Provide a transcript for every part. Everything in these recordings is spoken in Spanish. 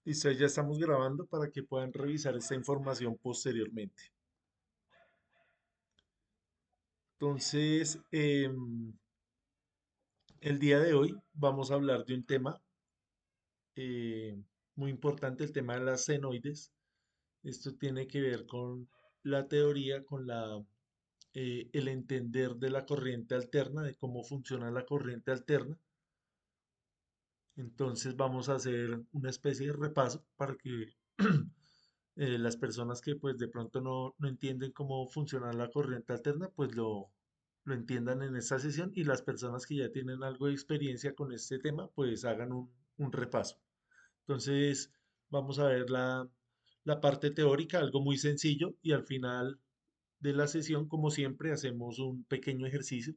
Listo, ahí ya estamos grabando para que puedan revisar esta información posteriormente. Entonces, el día de hoy vamos a hablar de un tema eh, muy importante, el tema de las senoides. Esto tiene que ver con la teoría, con el entender de la corriente alterna, de cómo funciona la corriente alterna. Entonces vamos a hacer una especie de repaso para que las personas que pues de pronto no entienden cómo funciona la corriente alterna, pues lo entiendan en esta sesión y las personas que ya tienen algo de experiencia con este tema, pues hagan un repaso. Entonces vamos a ver la parte teórica, algo muy sencillo, y al final de la sesión, como siempre, hacemos un pequeño ejercicio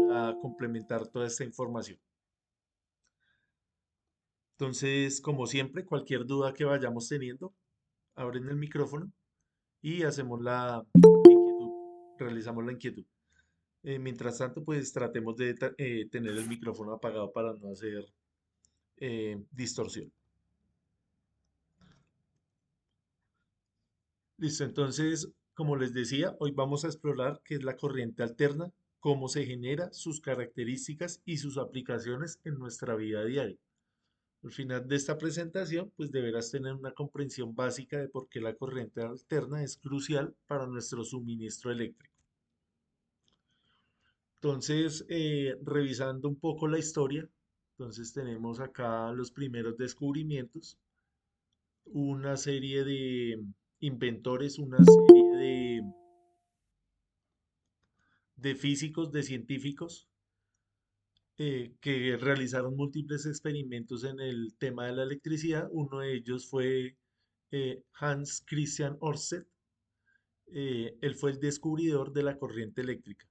para complementar toda esta información. Entonces, como siempre, cualquier duda que vayamos teniendo, abren el micrófono y hacemos la inquietud, realizamos la inquietud. Mientras tanto, pues tratemos de tener el micrófono apagado para no hacer distorsión. Listo, entonces, como les decía, hoy vamos a explorar qué es la corriente alterna, cómo se genera, sus características y sus aplicaciones en nuestra vida diaria. Al final de esta presentación, pues deberás tener una comprensión básica de por qué la corriente alterna es crucial para nuestro suministro eléctrico. Entonces, revisando un poco la historia, entonces tenemos acá los primeros descubrimientos, una serie de inventores, una serie de físicos, de científicos que realizaron múltiples experimentos en el tema de la electricidad. Uno de ellos fue Hans Christian Ørsted. Él fue el descubridor de la corriente eléctrica.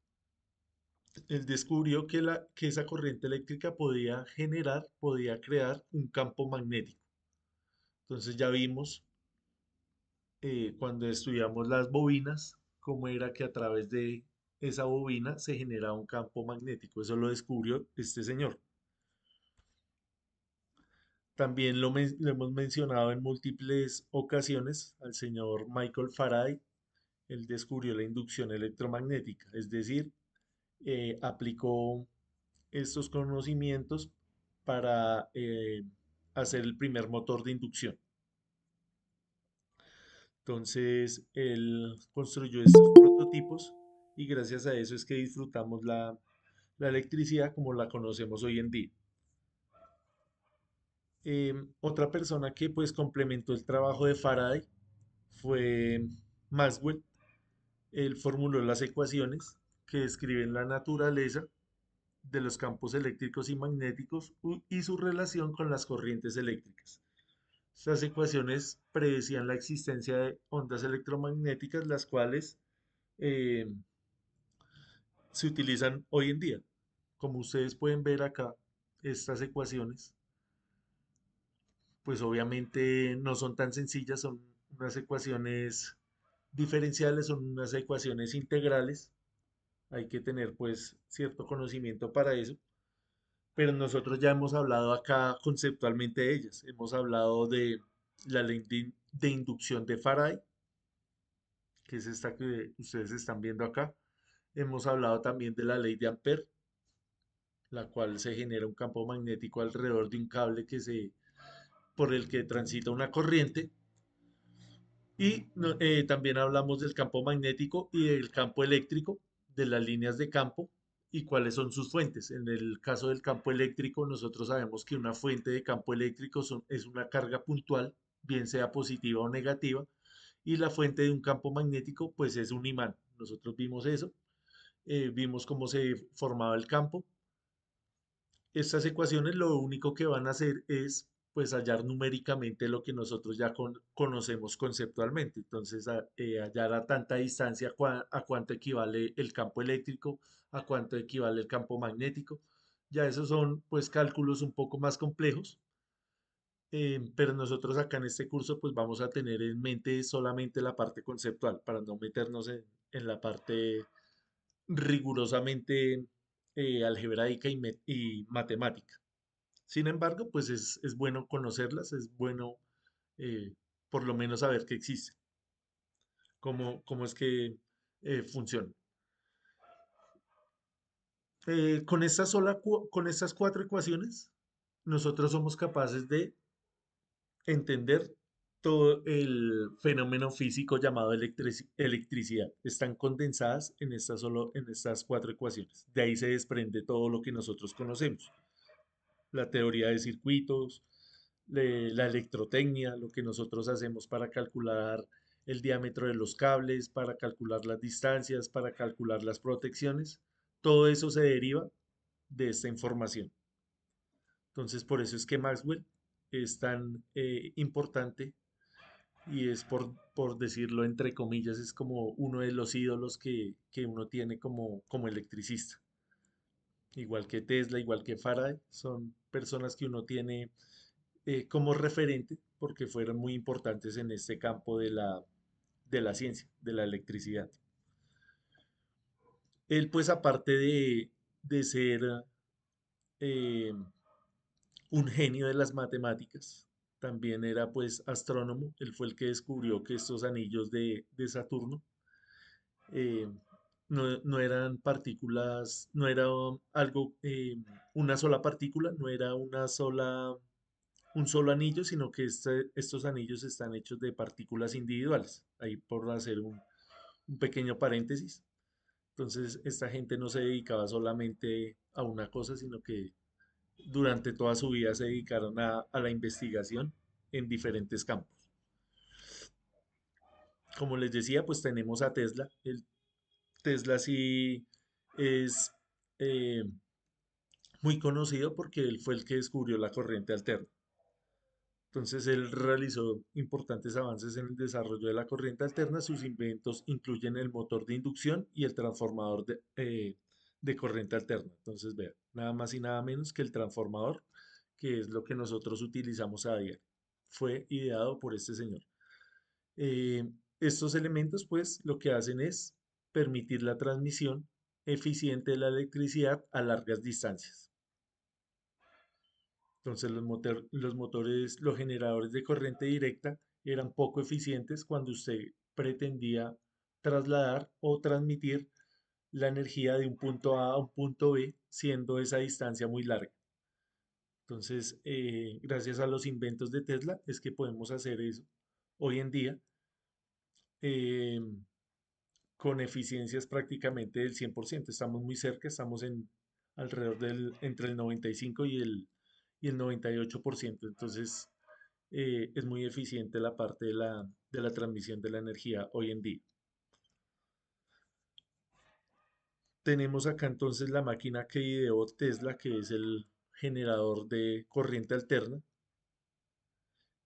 Él descubrió que esa corriente eléctrica podía generar, podía crear un campo magnético. Entonces ya vimos cuando estudiamos las bobinas, cómo era que a través de esa bobina se generaba un campo magnético. Eso lo descubrió este señor. También lo hemos mencionado en múltiples ocasiones al señor Michael Faraday. Él descubrió la inducción electromagnética, es decir, aplicó estos conocimientos para hacer el primer motor de inducción. Entonces, él construyó estos prototipos y gracias a eso es que disfrutamos la electricidad como la conocemos hoy en día. Otra persona que pues complementó el trabajo de Faraday fue Maxwell. Él formuló las ecuaciones que describen la naturaleza de los campos eléctricos y magnéticos y su relación con las corrientes eléctricas. Estas ecuaciones predecían la existencia de ondas electromagnéticas, las cuales eh, se utilizan hoy en día. Como ustedes pueden ver acá, estas ecuaciones, pues obviamente no son tan sencillas, son unas ecuaciones diferenciales, son unas ecuaciones integrales. Hay que tener pues cierto conocimiento para eso. Pero nosotros ya hemos hablado acá conceptualmente de ellas. Hemos hablado de la ley de inducción de Faraday, que es esta que ustedes están viendo acá. Hemos hablado también de la ley de Ampère, la cual se genera un campo magnético alrededor de un cable por el que transita una corriente. Y también hablamos del campo magnético y del campo eléctrico, de las líneas de campo y cuáles son sus fuentes. En el caso del campo eléctrico, nosotros sabemos que una fuente de campo eléctrico es una carga puntual, bien sea positiva o negativa, y la fuente de un campo magnético, pues es un imán. Nosotros vimos eso, vimos cómo se formaba el campo. Estas ecuaciones lo único que van a hacer es pues hallar numéricamente lo que nosotros ya conocemos conceptualmente. Entonces, hallar a tanta distancia a cuánto equivale el campo eléctrico, a cuánto equivale el campo magnético. Ya esos son pues cálculos un poco más complejos, pero nosotros acá en este curso pues vamos a tener en mente solamente la parte conceptual para no meternos en la parte rigurosamente algebraica y matemática. Sin embargo, pues es bueno conocerlas, es bueno eh, por lo menos saber que existen, cómo es que funcionan. Con estas cuatro ecuaciones, nosotros somos capaces de entender todo el fenómeno físico llamado electricidad. Están condensadas en estas cuatro ecuaciones. De ahí se desprende todo lo que nosotros conocemos. La teoría de circuitos, la electrotecnia, lo que nosotros hacemos para calcular el diámetro de los cables, para calcular las distancias, para calcular las protecciones. Todo eso se deriva de esta información. Entonces, por eso es que Maxwell es tan importante y es por decirlo entre comillas, es como uno de los ídolos que uno tiene como electricista. Igual que Tesla, igual que Faraday, son personas que uno tiene como referente porque fueron muy importantes en este campo de la ciencia, de la electricidad. Él, pues, aparte de ser eh, un genio de las matemáticas, también era pues astrónomo. Él fue el que descubrió que estos anillos de Saturno eh, no eran partículas, no era algo, una sola partícula, no era un solo anillo, sino que estos anillos están hechos de partículas individuales. Ahí por hacer un pequeño paréntesis. Entonces, esta gente no se dedicaba solamente a una cosa, sino que durante toda su vida se dedicaron a la investigación en diferentes campos. Como les decía, pues tenemos a Tesla. El Tesla sí es eh, muy conocido porque él fue el que descubrió la corriente alterna. Entonces él realizó importantes avances en el desarrollo de la corriente alterna. Sus inventos incluyen el motor de inducción y el transformador de corriente alterna. Entonces vean, nada más y nada menos que el transformador, que es lo que nosotros utilizamos a diario. Fue ideado por este señor. Estos elementos, pues, lo que hacen es permitir la transmisión eficiente de la electricidad a largas distancias. Entonces, los generadores de corriente directa eran poco eficientes cuando usted pretendía trasladar o transmitir la energía de un punto A a un punto B, siendo esa distancia muy larga. Entonces, gracias a los inventos de Tesla es que podemos hacer eso hoy en día. eh, con eficiencias prácticamente del 100%. Estamos muy cerca, estamos en alrededor entre el 95 y el 98%. Entonces, es muy eficiente la parte de la transmisión de la energía hoy en día. Tenemos acá entonces la máquina que ideó Tesla, que es el generador de corriente alterna.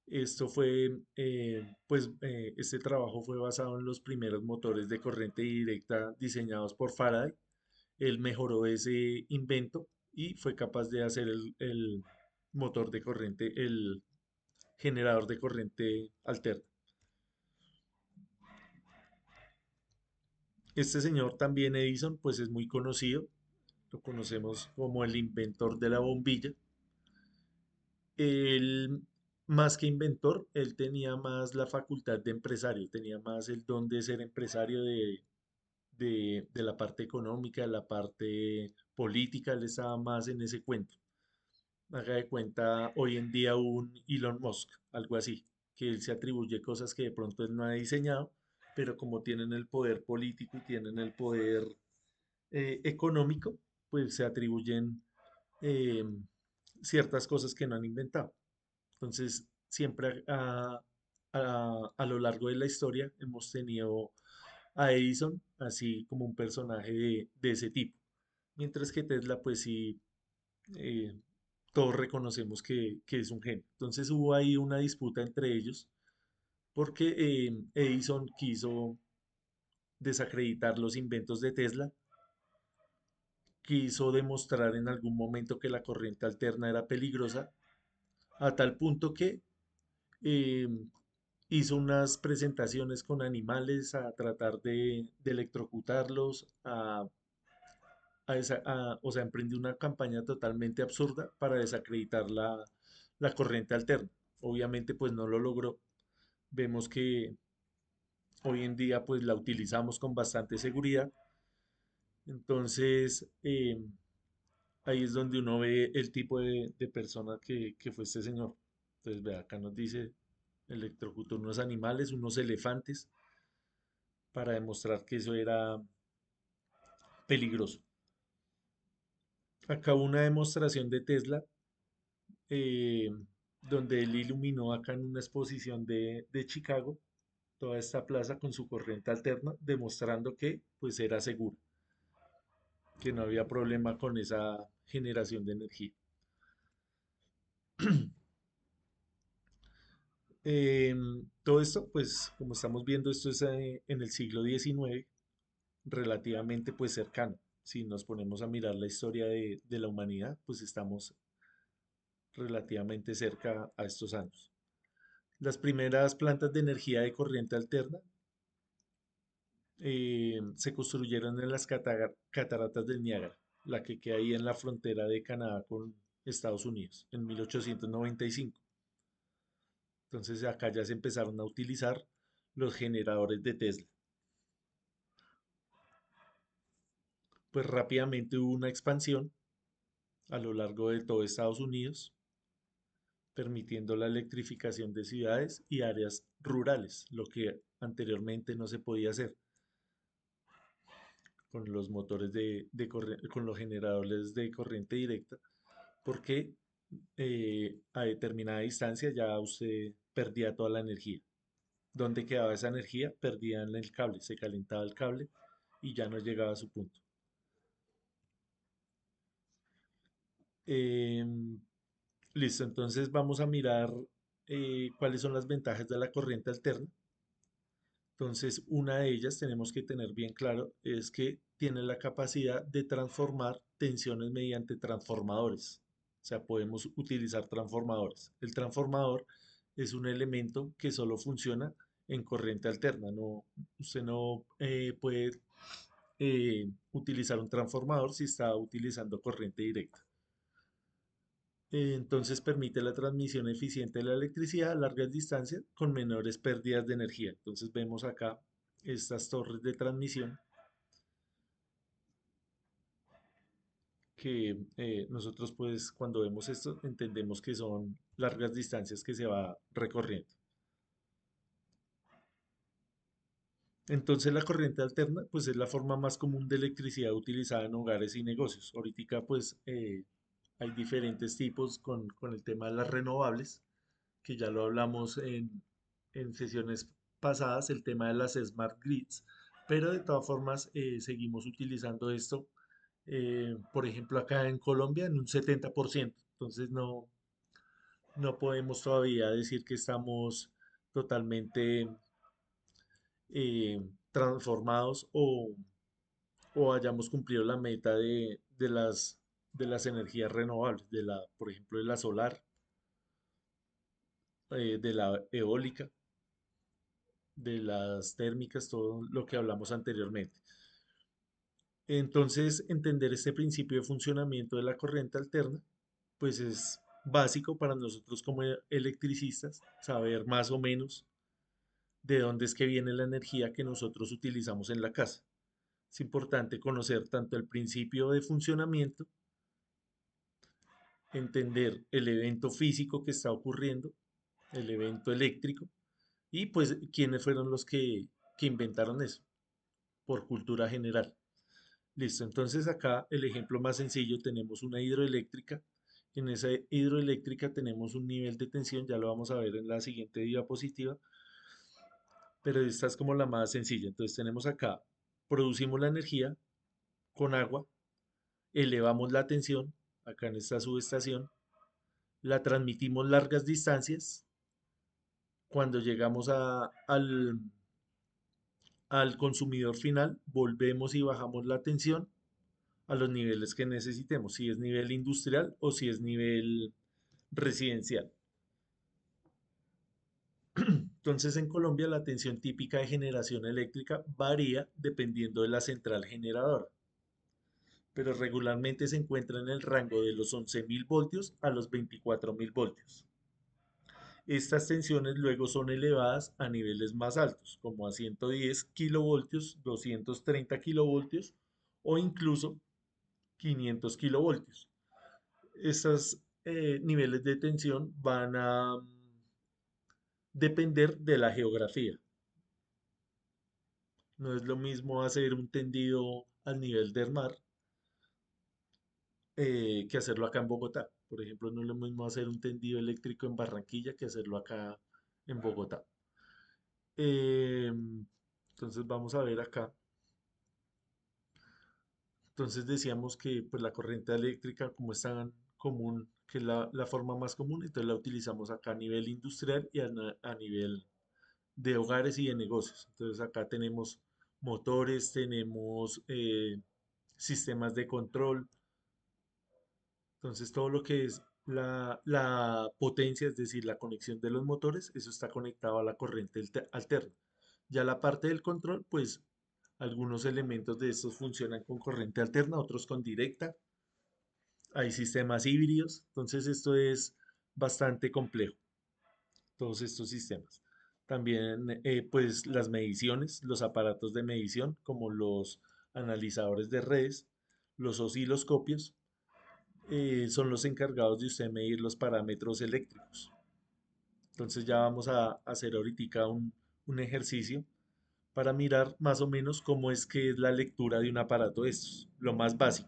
Esto fue, este trabajo fue basado en los primeros motores de corriente directa diseñados por Faraday. Él mejoró ese invento y fue capaz de hacer el motor de corriente, el generador de corriente alterna. Este señor también Edison, pues es muy conocido, lo conocemos como el inventor de la bombilla. Él, más que inventor, él tenía más la facultad de empresario, tenía más el don de ser empresario de la parte económica, de la parte política, él estaba más en ese cuento. Haga de cuenta hoy en día un Elon Musk, algo así, que él se atribuye cosas que de pronto él no ha diseñado, pero como tienen el poder político y tienen el poder económico, pues se atribuyen eh, ciertas cosas que no han inventado. Entonces, siempre a lo largo de la historia hemos tenido a Edison así como un personaje de ese tipo. Mientras que Tesla, pues sí, eh, todos reconocemos que es un genio. Entonces hubo ahí una disputa entre ellos porque Edison quiso desacreditar los inventos de Tesla, quiso demostrar en algún momento que la corriente alterna era peligrosa, a tal punto que eh, hizo unas presentaciones con animales a tratar de electrocutarlos, o sea, emprendió una campaña totalmente absurda para desacreditar la corriente alterna. Obviamente, pues no lo logró. Vemos que hoy en día, pues la utilizamos con bastante seguridad. Entonces, ahí es donde uno ve el tipo de persona que fue este señor. Entonces, ve, acá nos dice, electrocutó unos animales, unos elefantes, para demostrar que eso era peligroso. Acá una demostración de Tesla, eh, donde él iluminó acá en una exposición de Chicago toda esta plaza con su corriente alterna, demostrando que pues era seguro, que no había problema con esa generación de energía. Todo esto, pues como estamos viendo, esto es en el siglo XIX, relativamente pues cercano. Si nos ponemos a mirar la historia de la humanidad, pues estamos relativamente cerca a estos años. Las primeras plantas de energía de corriente alterna se construyeron en las cataratas del Niágara, la que queda ahí en la frontera de Canadá con Estados Unidos, en 1895. Entonces acá ya se empezaron a utilizar los generadores de Tesla. Pues rápidamente hubo una expansión a lo largo de todo Estados Unidos, permitiendo la electrificación de ciudades y áreas rurales, lo que anteriormente no se podía hacer con los motores con los generadores de corriente directa, porque a determinada distancia ya usted perdía toda la energía. ¿Dónde quedaba esa energía? Perdía en el cable, se calentaba el cable y ya no llegaba a su punto. Em, Listo, entonces vamos a mirar cuáles son las ventajas de la corriente alterna. Entonces, una de ellas tenemos que tener bien claro es que tiene la capacidad de transformar tensiones mediante transformadores. O sea, podemos utilizar transformadores. El transformador es un elemento que solo funciona en corriente alterna. No, usted no puede utilizar un transformador si está utilizando corriente directa. Entonces permite la transmisión eficiente de la electricidad a largas distancias con menores pérdidas de energía. Entonces vemos acá estas torres de transmisión que nosotros pues cuando vemos esto entendemos que son largas distancias que se va recorriendo. Entonces la corriente alterna pues es la forma más común de electricidad utilizada en hogares y negocios. Ahorita pues hay diferentes tipos con el tema de las renovables, que ya lo hablamos en sesiones pasadas, el tema de las smart grids, pero de todas formas seguimos utilizando esto, por ejemplo, acá en Colombia en un 70%. Entonces no podemos todavía decir que estamos totalmente transformados o hayamos cumplido la meta de las energías renovables, por ejemplo, de la solar, de la eólica, de las térmicas, todo lo que hablamos anteriormente. Entonces, entender este principio de funcionamiento de la corriente alterna, pues es básico para nosotros como electricistas, saber más o menos de dónde es que viene la energía que nosotros utilizamos en la casa. Es importante conocer tanto el principio de funcionamiento, entender el evento físico que está ocurriendo, el evento eléctrico, y pues quiénes fueron los que inventaron eso, por cultura general. Listo, entonces acá el ejemplo más sencillo, tenemos una hidroeléctrica. En esa hidroeléctrica tenemos un nivel de tensión, ya lo vamos a ver en la siguiente diapositiva, pero esta es como la más sencilla. Entonces tenemos acá, producimos la energía con agua, elevamos la tensión, acá en esta subestación, la transmitimos largas distancias. Cuando llegamos al consumidor final, volvemos y bajamos la tensión a los niveles que necesitemos, si es nivel industrial o si es nivel residencial. Entonces, en Colombia la tensión típica de generación eléctrica varía dependiendo de la central generadora. pero regularmente se encuentra en el rango de los 11.000 voltios a los 24.000 voltios. Estas tensiones luego son elevadas a niveles más altos, como a 110 kilovoltios, 230 kilovoltios o incluso 500 kilovoltios. Estos niveles de tensión van a depender de la geografía. No es lo mismo hacer un tendido al nivel del mar que hacerlo acá en Bogotá. Por ejemplo, no es lo mismo hacer un tendido eléctrico en Barranquilla que hacerlo acá en Bogotá. Eh, entonces vamos a ver acá. Entonces decíamos que pues, la corriente eléctrica, como es tan común, que es la forma más común, entonces la utilizamos acá a nivel industrial y a nivel de hogares y de negocios. Entonces acá tenemos motores, tenemos sistemas de control. Entonces todo lo que es la potencia, es decir, la conexión de los motores, eso está conectado a la corriente alterna. Ya la parte del control, pues algunos elementos de estos funcionan con corriente alterna, otros con directa. Hay sistemas híbridos, entonces esto es bastante complejo, todos estos sistemas. También, pues las mediciones, los aparatos de medición, como los analizadores de redes, los osciloscopios, son los encargados de usted medir los parámetros eléctricos. Entonces ya vamos a hacer ahorita un ejercicio para mirar más o menos cómo es que es la lectura de un aparato de estos, lo más básico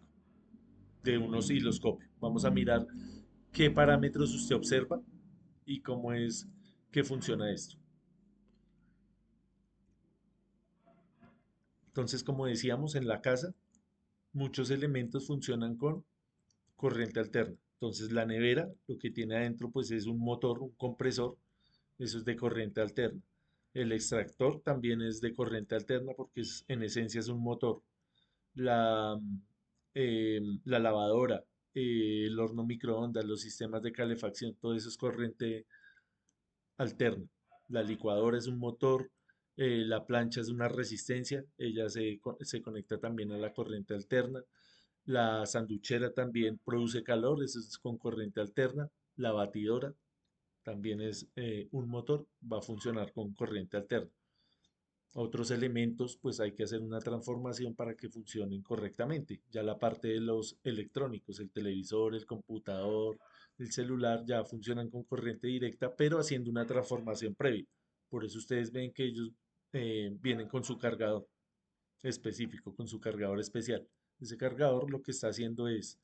de un osciloscopio. Vamos a mirar qué parámetros usted observa y cómo es que funciona esto. Entonces, como decíamos, en la casa muchos elementos funcionan con corriente alterna. Entonces, la nevera, lo que tiene adentro, pues es un motor, un compresor, eso es de corriente alterna. El extractor también es de corriente alterna porque en esencia es un motor. La, la lavadora, el horno microondas, los sistemas de calefacción, todo eso es corriente alterna. La licuadora es un motor, la plancha es una resistencia, ella se conecta también a la corriente alterna. La sanduchera también produce calor, eso es con corriente alterna. La batidora también es un motor, va a funcionar con corriente alterna. Otros elementos, pues hay que hacer una transformación para que funcionen correctamente. Ya la parte de los electrónicos, el televisor, el computador, el celular, ya funcionan con corriente directa, pero haciendo una transformación previa. Por eso ustedes ven que ellos vienen con su cargador específico, con su cargador especial. Ese cargador lo que está haciendo es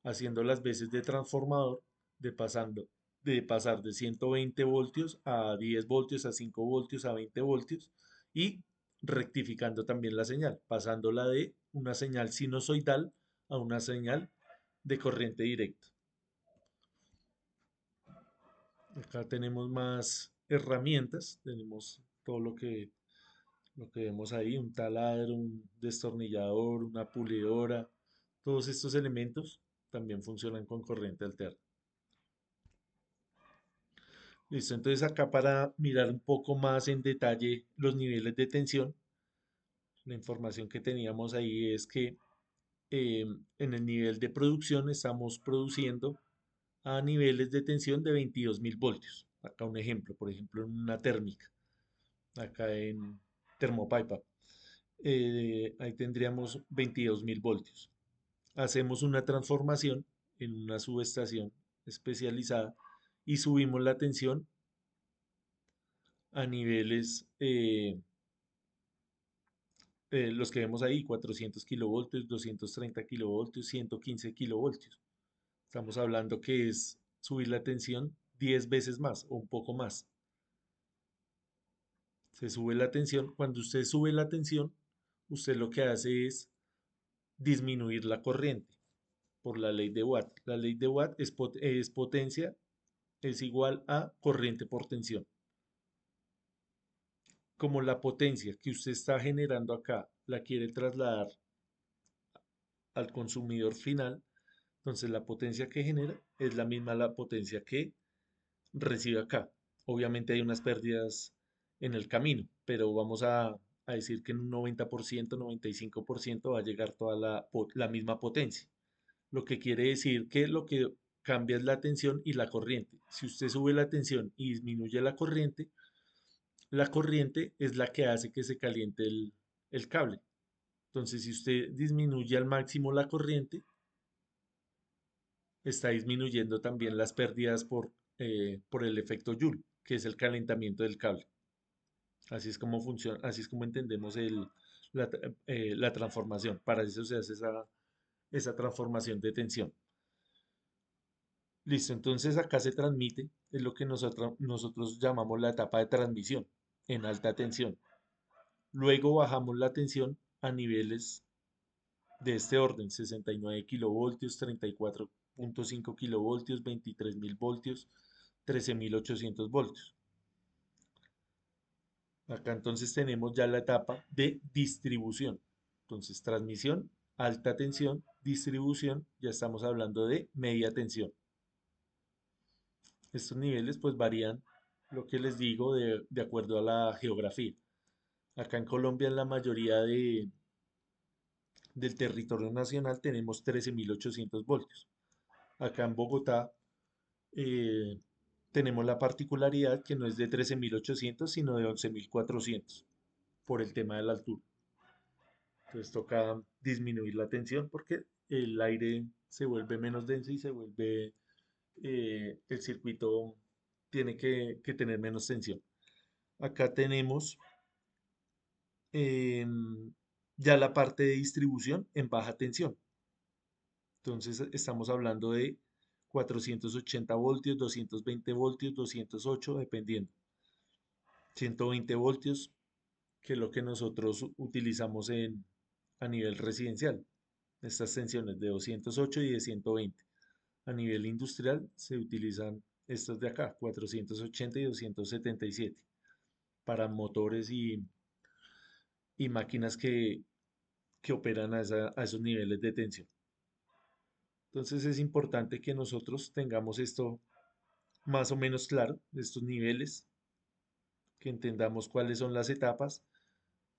haciendo las veces de transformador, de pasando, de pasar de 120 voltios a 10 voltios, a 5 voltios, a 20 voltios y rectificando también la señal, pasándola de una señal sinusoidal a una señal de corriente directa. Acá tenemos más herramientas, tenemos todo lo que vemos ahí, un taladro, un destornillador, una pulidora, todos estos elementos también funcionan con corriente alterna. Listo, entonces acá para mirar un poco más en detalle los niveles de tensión, la información que teníamos ahí es que en el nivel de producción estamos produciendo a niveles de tensión de 22.000 voltios. Acá un ejemplo, por ejemplo, en una térmica, acá en Termopaipa, ahí tendríamos 22.000 voltios. Hacemos una transformación en una subestación especializada y subimos la tensión a niveles los que vemos ahí, 400 kilovoltios, 230 kilovoltios, 115 kilovoltios. Estamos hablando que es subir la tensión 10 veces más o un poco más. Se sube la tensión. Cuando usted sube la tensión, usted lo que hace es disminuir la corriente por la ley de Watt. La ley de Watt es potencia es igual a corriente por tensión. Como la potencia que usted está generando acá la quiere trasladar al consumidor final, entonces la potencia que genera es la misma la potencia que recibe acá. Obviamente hay unas pérdidas en el camino, pero vamos a a decir que en un 90%, 95% va a llegar toda la misma potencia. Lo que quiere decir que lo que cambia es la tensión y la corriente. Si usted sube la tensión y disminuye la corriente es la que hace que se caliente el cable. Entonces, si usted disminuye al máximo la corriente, está disminuyendo también las pérdidas por el efecto Joule, que es el calentamiento del cable. Así es como funciona, así es como entendemos la transformación. Para eso se hace esa transformación de tensión. Listo, entonces acá se transmite, es lo que nosotros llamamos la etapa de transmisión en alta tensión. Luego bajamos la tensión a niveles de este orden: 69 kilovoltios, 34.5 kilovoltios, 23.000 voltios, 13.800 voltios. Acá entonces tenemos ya la etapa de distribución. Entonces, transmisión, alta tensión, distribución, ya estamos hablando de media tensión. Estos niveles pues varían, lo que les digo, de acuerdo a la geografía. Acá en Colombia, en la mayoría del territorio nacional, tenemos 13.800 voltios. Acá en Bogotá eh, tenemos la particularidad que no es de 13.800 sino de 11.400 por el tema de la altura. Entonces toca disminuir la tensión porque el aire se vuelve menos denso y el circuito tiene que tener menos tensión. Acá tenemos ya la parte de distribución en baja tensión. Entonces estamos hablando de 480 voltios, 220 voltios, 208, dependiendo. 120 voltios, que es lo que nosotros utilizamos a nivel residencial. Estas tensiones de 208 y de 120. A nivel industrial se utilizan estos de acá, 480 y 277, para motores y máquinas que operan a esos niveles de tensión. Entonces es importante que nosotros tengamos esto más o menos claro, estos niveles, que entendamos cuáles son las etapas.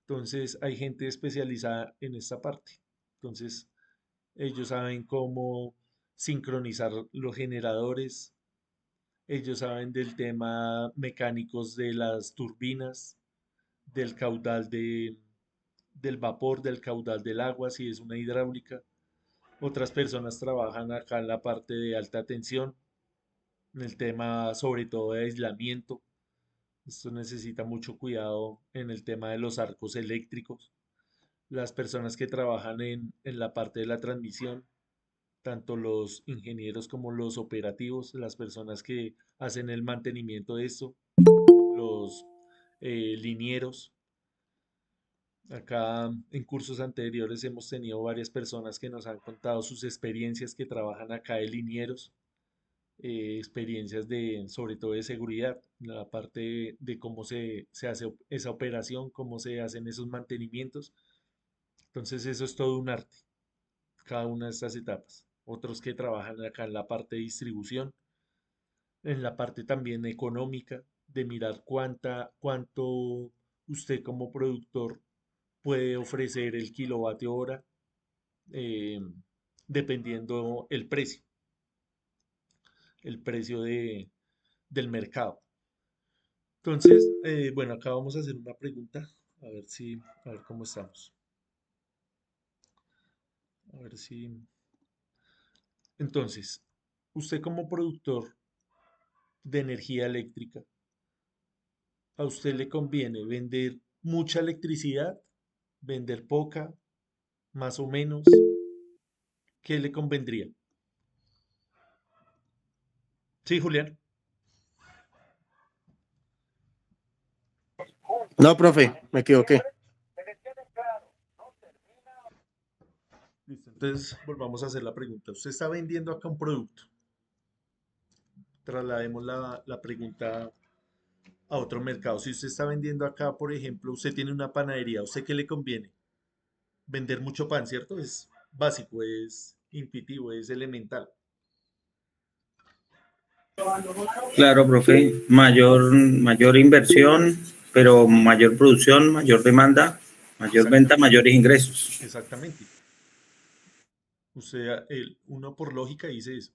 Entonces hay gente especializada en esta parte. Entonces ellos saben cómo sincronizar los generadores, ellos saben del tema mecánicos de las turbinas, del caudal del vapor, del caudal del agua, si es una hidráulica. Otras personas trabajan acá en la parte de alta tensión, en el tema sobre todo de aislamiento. Esto necesita mucho cuidado en el tema de los arcos eléctricos. Las personas que trabajan en la parte de la transmisión, tanto los ingenieros como los operativos, las personas que hacen el mantenimiento de esto, los linieros. Acá en cursos anteriores hemos tenido varias personas que nos han contado sus experiencias que trabajan acá de linieros, experiencias sobre todo de seguridad, la parte de cómo se hace esa operación, cómo se hacen esos mantenimientos. Entonces eso es todo un arte, cada una de estas etapas. Otros que trabajan acá en la parte de distribución, en la parte también económica, de mirar cuánto usted como productor puede ofrecer el kilovatio hora, eh, dependiendo el precio del mercado. Entonces, bueno, acá vamos a hacer una pregunta, a ver cómo estamos. A ver si. Entonces, usted como productor de energía eléctrica, ¿a usted le conviene vender mucha electricidad, vender poca, más o menos? ¿Qué le convendría? Sí, Julián. No, profe, me equivoqué. Listo. Entonces, volvamos a hacer la pregunta. Usted está vendiendo acá un producto. Traslademos la pregunta a otro mercado. Si usted está vendiendo acá, por ejemplo, usted tiene una panadería, ¿a usted qué le conviene? Vender mucho pan, ¿cierto? Es básico, es intuitivo, es elemental. Claro, profe, mayor inversión, pero mayor producción, mayor demanda. Mayor venta, Exactamente, mayores ingresos. exactamente. Usted, uno por lógica dice eso.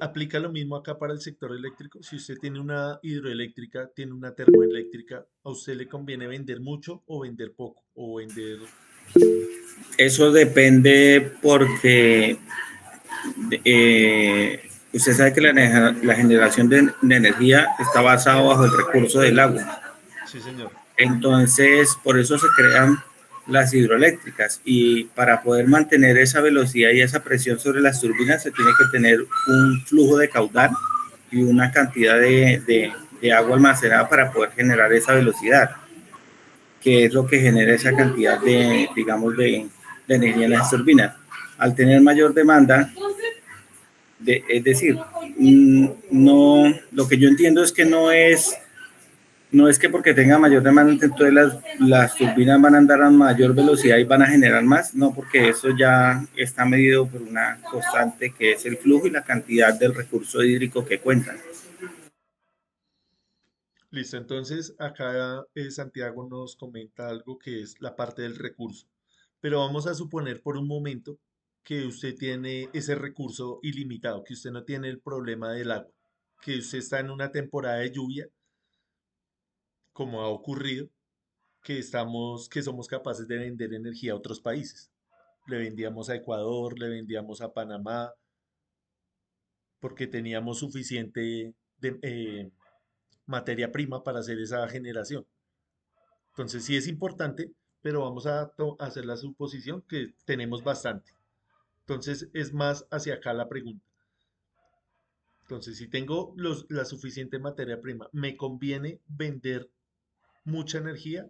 Aplica lo mismo acá para el sector eléctrico. Si usted tiene una hidroeléctrica, tiene una termoeléctrica, ¿a usted le conviene vender mucho o vender poco? O vender... Eso depende porque usted sabe que la generación de energía está basada bajo el recurso del agua. Sí, señor. Entonces, por eso se crean las hidroeléctricas y para poder mantener esa velocidad y esa presión sobre las turbinas se tiene que tener un flujo de caudal y una cantidad de agua almacenada para poder generar esa velocidad, que es lo que genera esa cantidad de, digamos, de energía en las turbinas. Al tener mayor demanda, es decir, no, lo que yo entiendo es que no es que porque tenga mayor demanda, entonces las turbinas van a andar a mayor velocidad y van a generar más, no, porque eso ya está medido por una constante que es el flujo y la cantidad del recurso hídrico que cuentan. Listo, entonces acá Santiago nos comenta algo que es la parte del recurso. Pero vamos a suponer por un momento que usted tiene ese recurso ilimitado, que usted no tiene el problema del agua, que usted está en una temporada de lluvia, como ha ocurrido, que somos capaces de vender energía a otros países. Le vendíamos a Ecuador, le vendíamos a Panamá, porque teníamos suficiente materia prima para hacer esa generación. Entonces sí es importante, pero vamos a hacer la suposición que tenemos bastante. Entonces es más hacia acá la pregunta. Entonces, si tengo la suficiente materia prima, ¿me conviene vender mucha energía?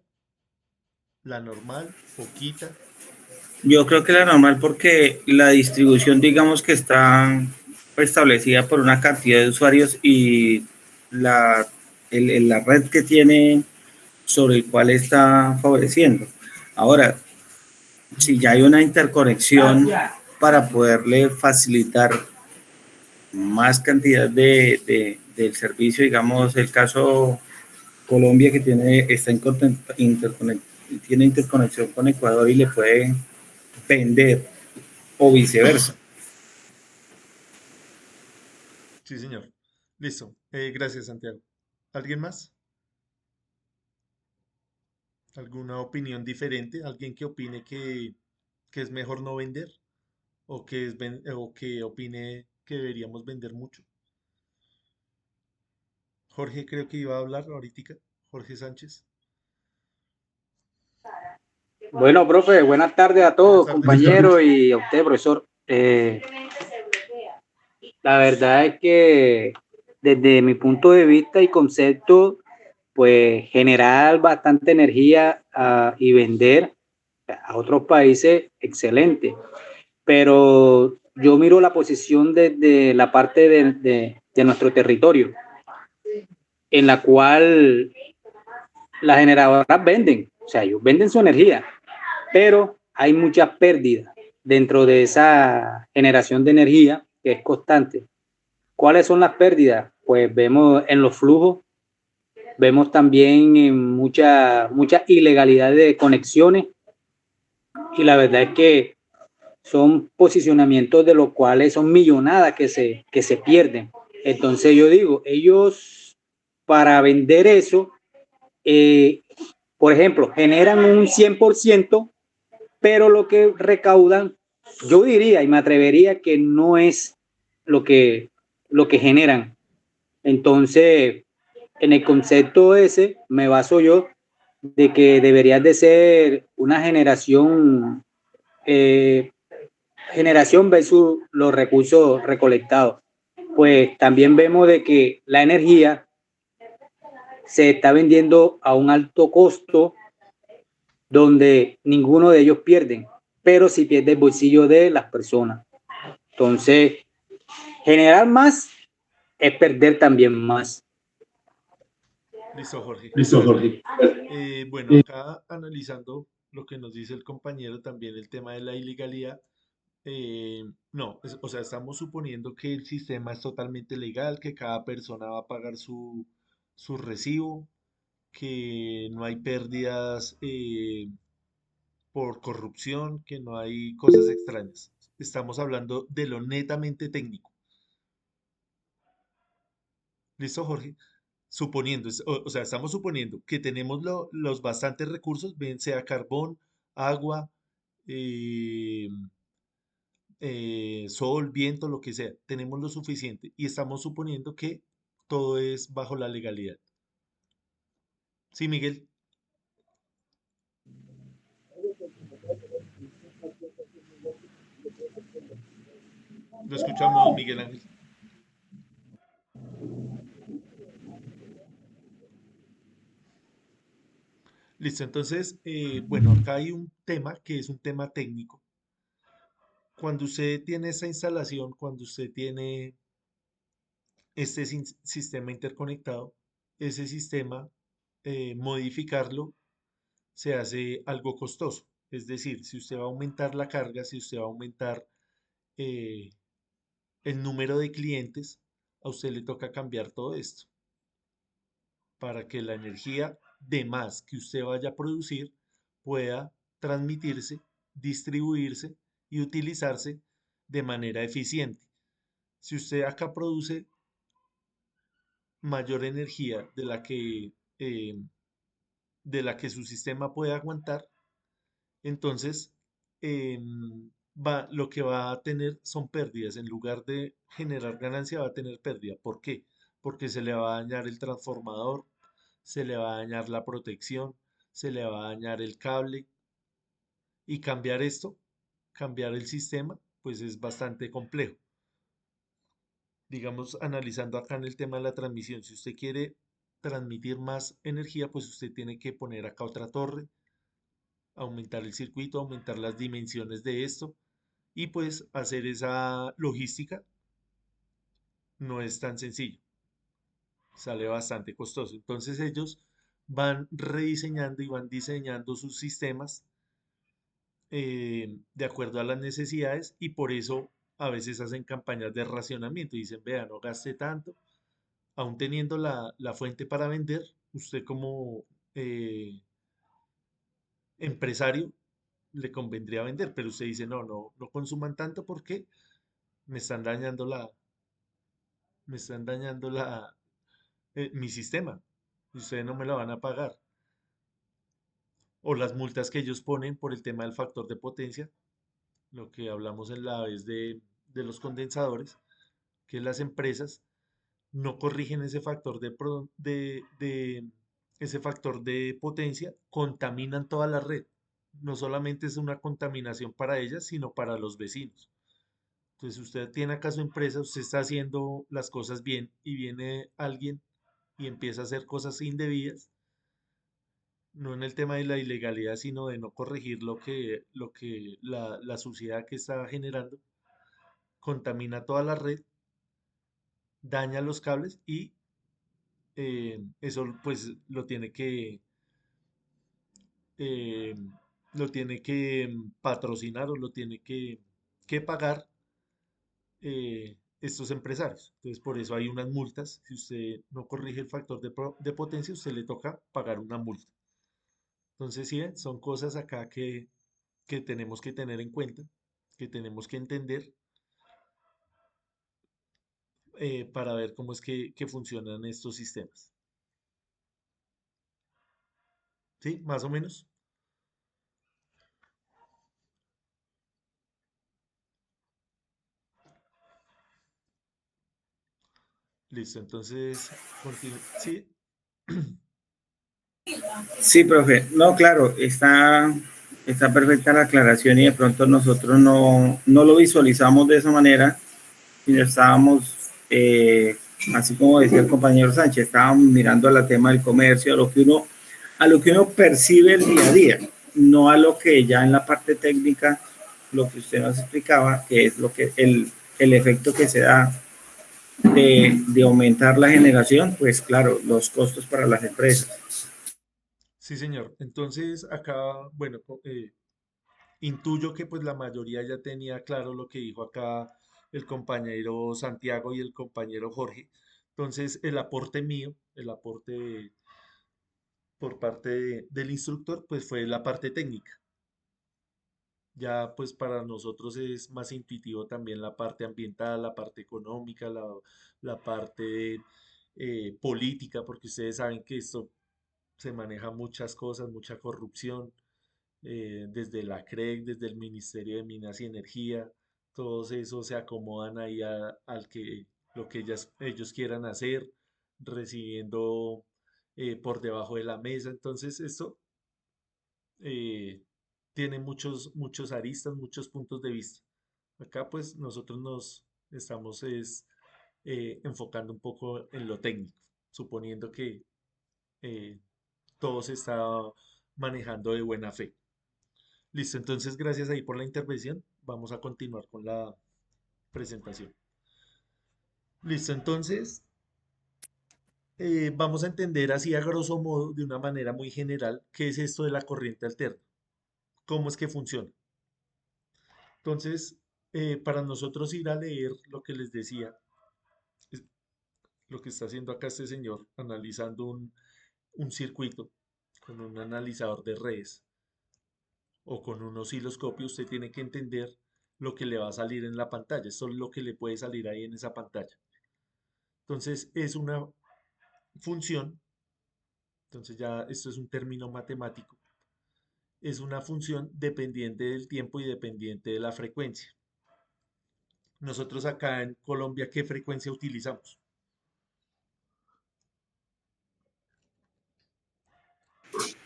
¿La normal? ¿Poquita? Yo creo que la normal porque la distribución, digamos que está establecida por una cantidad de usuarios y la, la red que tiene sobre el cual está favoreciendo. Ahora, si ya hay una interconexión para poderle facilitar más cantidad del servicio, digamos el caso Colombia que tiene interconexión con Ecuador y le puede vender o viceversa. Sí, señor. Listo. Gracias, Santiago. ¿Alguien más? ¿Alguna opinión diferente? ¿Alguien que opine que es mejor no vender? ¿O que opine que deberíamos vender mucho? Jorge creo que iba a hablar ahorita. Jorge Sánchez. Bueno, profe, buenas tardes a Buenas todos, tardes. compañeros, y a usted, profesor. La verdad es que desde mi punto de vista y concepto, pues generar bastante energía y vender a otros países, excelente. Pero yo miro la posición desde la parte de nuestro territorio, en la cual las generadoras venden, o sea, ellos venden su energía, pero hay muchas pérdidas dentro de esa generación de energía que es constante. ¿Cuáles son las pérdidas? Pues vemos en los flujos, vemos también en mucha ilegalidad de conexiones y la verdad es que son posicionamientos de los cuales son millonadas que se pierden. Entonces yo digo, ellos para vender eso, eh, por ejemplo, generan un 100%, pero lo que recaudan, yo diría y me atrevería que no es lo que generan. Entonces, en el concepto ese me baso yo de que debería de ser una eh, generación versus los recursos recolectados. Pues también vemos de que la energía se está vendiendo a un alto costo donde ninguno de ellos pierden, pero sí pierde el bolsillo de las personas. Entonces, generar más es perder también más. Listo, Jorge. Listo, Gracias. Jorge. Bueno, acá analizando lo que nos dice el compañero también, el tema de la ilegalidad. No, o sea, estamos suponiendo que el sistema es totalmente legal, que cada persona va a pagar su recibo, que no hay pérdidas por corrupción, que no hay cosas extrañas. Estamos hablando de lo netamente técnico. ¿Listo, Jorge? Suponiendo, o sea, estamos suponiendo que tenemos los bastantes recursos, bien sea carbón, agua, eh, sol, viento, lo que sea, tenemos lo suficiente y estamos suponiendo que todo es bajo la legalidad. Sí, Miguel, lo escuchamos, Miguel Ángel. Listo, entonces, bueno, acá hay un tema que es un tema técnico. Cuando usted tiene esa instalación, cuando usted tiene este sistema interconectado, ese sistema, modificarlo se hace algo costoso. Es decir, si usted va a aumentar la carga, si usted va a aumentar eh, el número de clientes, a usted le toca cambiar todo esto para que la energía de más que usted vaya a producir pueda transmitirse, distribuirse y utilizarse de manera eficiente. Si usted acá produce mayor energía eh, de la que su sistema puede aguantar, entonces lo que va a tener son pérdidas. En lugar de generar ganancia, va a tener pérdida. ¿Por qué? Porque se le va a dañar el transformador, se le va a dañar la protección, se le va a dañar el cable. Y cambiar esto, cambiar el sistema, pues es bastante complejo. Digamos, analizando acá en el tema de la transmisión, si usted quiere transmitir más energía, pues usted tiene que poner acá otra torre, aumentar el circuito, aumentar las dimensiones de esto y pues hacer esa logística no es tan sencillo, sale bastante costoso. Entonces ellos van rediseñando y van diseñando sus sistemas de acuerdo a las necesidades y por eso a veces hacen campañas de racionamiento y dicen, vea, no gaste tanto, aún teniendo la fuente para vender, usted como eh, empresario le convendría vender, pero usted dice, no consuman tanto porque me están dañando mi sistema y ustedes no me lo van a pagar. O las multas que ellos ponen por el tema del factor de potencia, lo que hablamos en la vez de los condensadores, que las empresas no corrigen ese factor ese factor de potencia, contaminan toda la red. No solamente es una contaminación para ellas, sino para los vecinos. Entonces, usted tiene acá su empresa, usted está haciendo las cosas bien y viene alguien y empieza a hacer cosas indebidas, no en el tema de la ilegalidad, sino de no corregir lo que la suciedad que está generando, contamina toda la red, daña los cables y eso pues eh, lo tiene que patrocinar o lo tiene que pagar estos empresarios. Entonces, por eso hay unas multas. Si usted no corrige el factor de potencia, usted le toca pagar una multa. Entonces, sí, son cosas acá que tenemos que tener en cuenta, que tenemos que entender para ver cómo es que funcionan estos sistemas. ¿Sí? Más o menos. Listo. Entonces, sí, Sí, profe. No, claro, está perfecta la aclaración y de pronto nosotros no lo visualizamos de esa manera, sino estábamos, así como decía el compañero Sánchez, estábamos mirando al tema del comercio, a lo que uno percibe el día a día, no a lo que ya en la parte técnica, lo que usted nos explicaba, que es lo que el efecto que se da de aumentar la generación, pues claro, los costos para las empresas. sí, señor. Entonces, acá, bueno, intuyo que pues la mayoría ya tenía claro lo que dijo acá el compañero Santiago y el compañero Jorge. Entonces, el aporte mío, el aporte por parte del instructor, pues fue la parte técnica. Ya pues para nosotros es más intuitivo también la parte ambiental, la parte económica, la parte política, porque ustedes saben que esto se maneja muchas cosas, mucha corrupción, desde la CREC, desde el Ministerio de Minas y Energía, todos esos se acomodan ahí al que lo que ellos quieran hacer, recibiendo por debajo de la mesa. Entonces esto eh, tiene muchos aristas, muchos puntos de vista. Acá pues nosotros nos estamos enfocando un poco en lo técnico, suponiendo que eh, todo se está manejando de buena fe. Listo, entonces gracias ahí por la intervención. Vamos a continuar con la presentación. Listo, entonces vamos a entender así a grosso modo, de una manera muy general, qué es esto de la corriente alterna, cómo es que funciona. Entonces, para nosotros ir a leer lo que les decía, es lo que está haciendo acá este señor, analizando un circuito con un analizador de redes o con un osciloscopio, usted tiene que entender lo que le va a salir en la pantalla. Eso es lo que le puede salir ahí en esa pantalla. Entonces, es una función, entonces ya esto es un término matemático, es una función dependiente del tiempo y dependiente de la frecuencia. Nosotros acá en Colombia, ¿qué frecuencia utilizamos?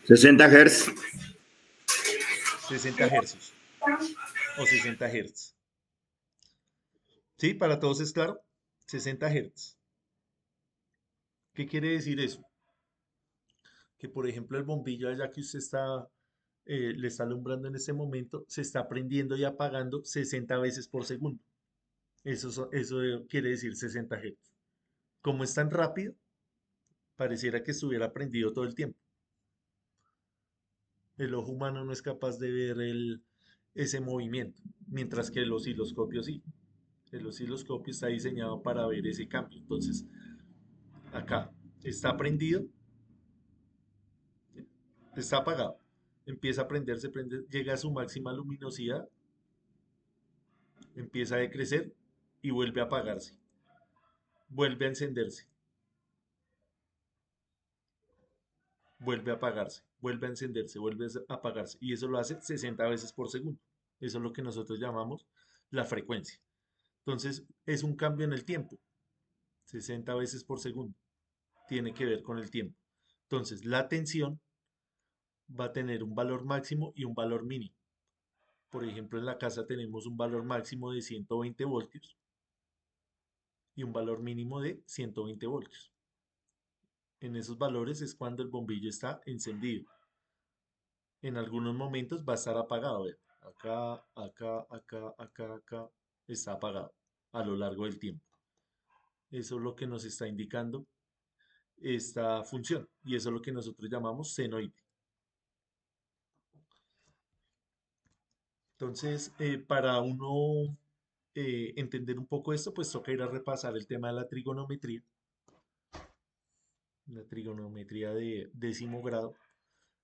60 Hz. 60 hercios o 60 Hz. ¿Sí? ¿Para todos es claro? 60 Hz. ¿Qué quiere decir eso? Que por ejemplo el bombillo allá que usted le está alumbrando en este momento, se está prendiendo y apagando 60 veces por segundo. Eso quiere decir 60 Hz. Como es tan rápido, pareciera que estuviera prendido todo el tiempo. El ojo humano no es capaz de ver ese movimiento, mientras que el osciloscopio sí. El osciloscopio está diseñado para ver ese cambio. Entonces, acá está prendido, está apagado, empieza a prenderse, llega a su máxima luminosidad, empieza a decrecer y vuelve a apagarse, vuelve a encenderse, vuelve a apagarse, vuelve a encenderse, vuelve a apagarse. Y eso lo hace 60 veces por segundo. Eso es lo que nosotros llamamos la frecuencia. Entonces, es un cambio en el tiempo, 60 veces por segundo. Tiene que ver con el tiempo. Entonces, la tensión va a tener un valor máximo y un valor mínimo. Por ejemplo, en la casa tenemos un valor máximo de 120 voltios y un valor mínimo de 120 voltios. En esos valores es cuando el bombillo está encendido. En algunos momentos va a estar apagado. ¿Ve? Acá, acá, acá, acá, acá, está apagado a lo largo del tiempo. Eso es lo que nos está indicando esta función y eso es lo que nosotros llamamos senoide. Entonces, para uno entender un poco esto, pues toca ir a repasar el tema de la trigonometría de décimo grado.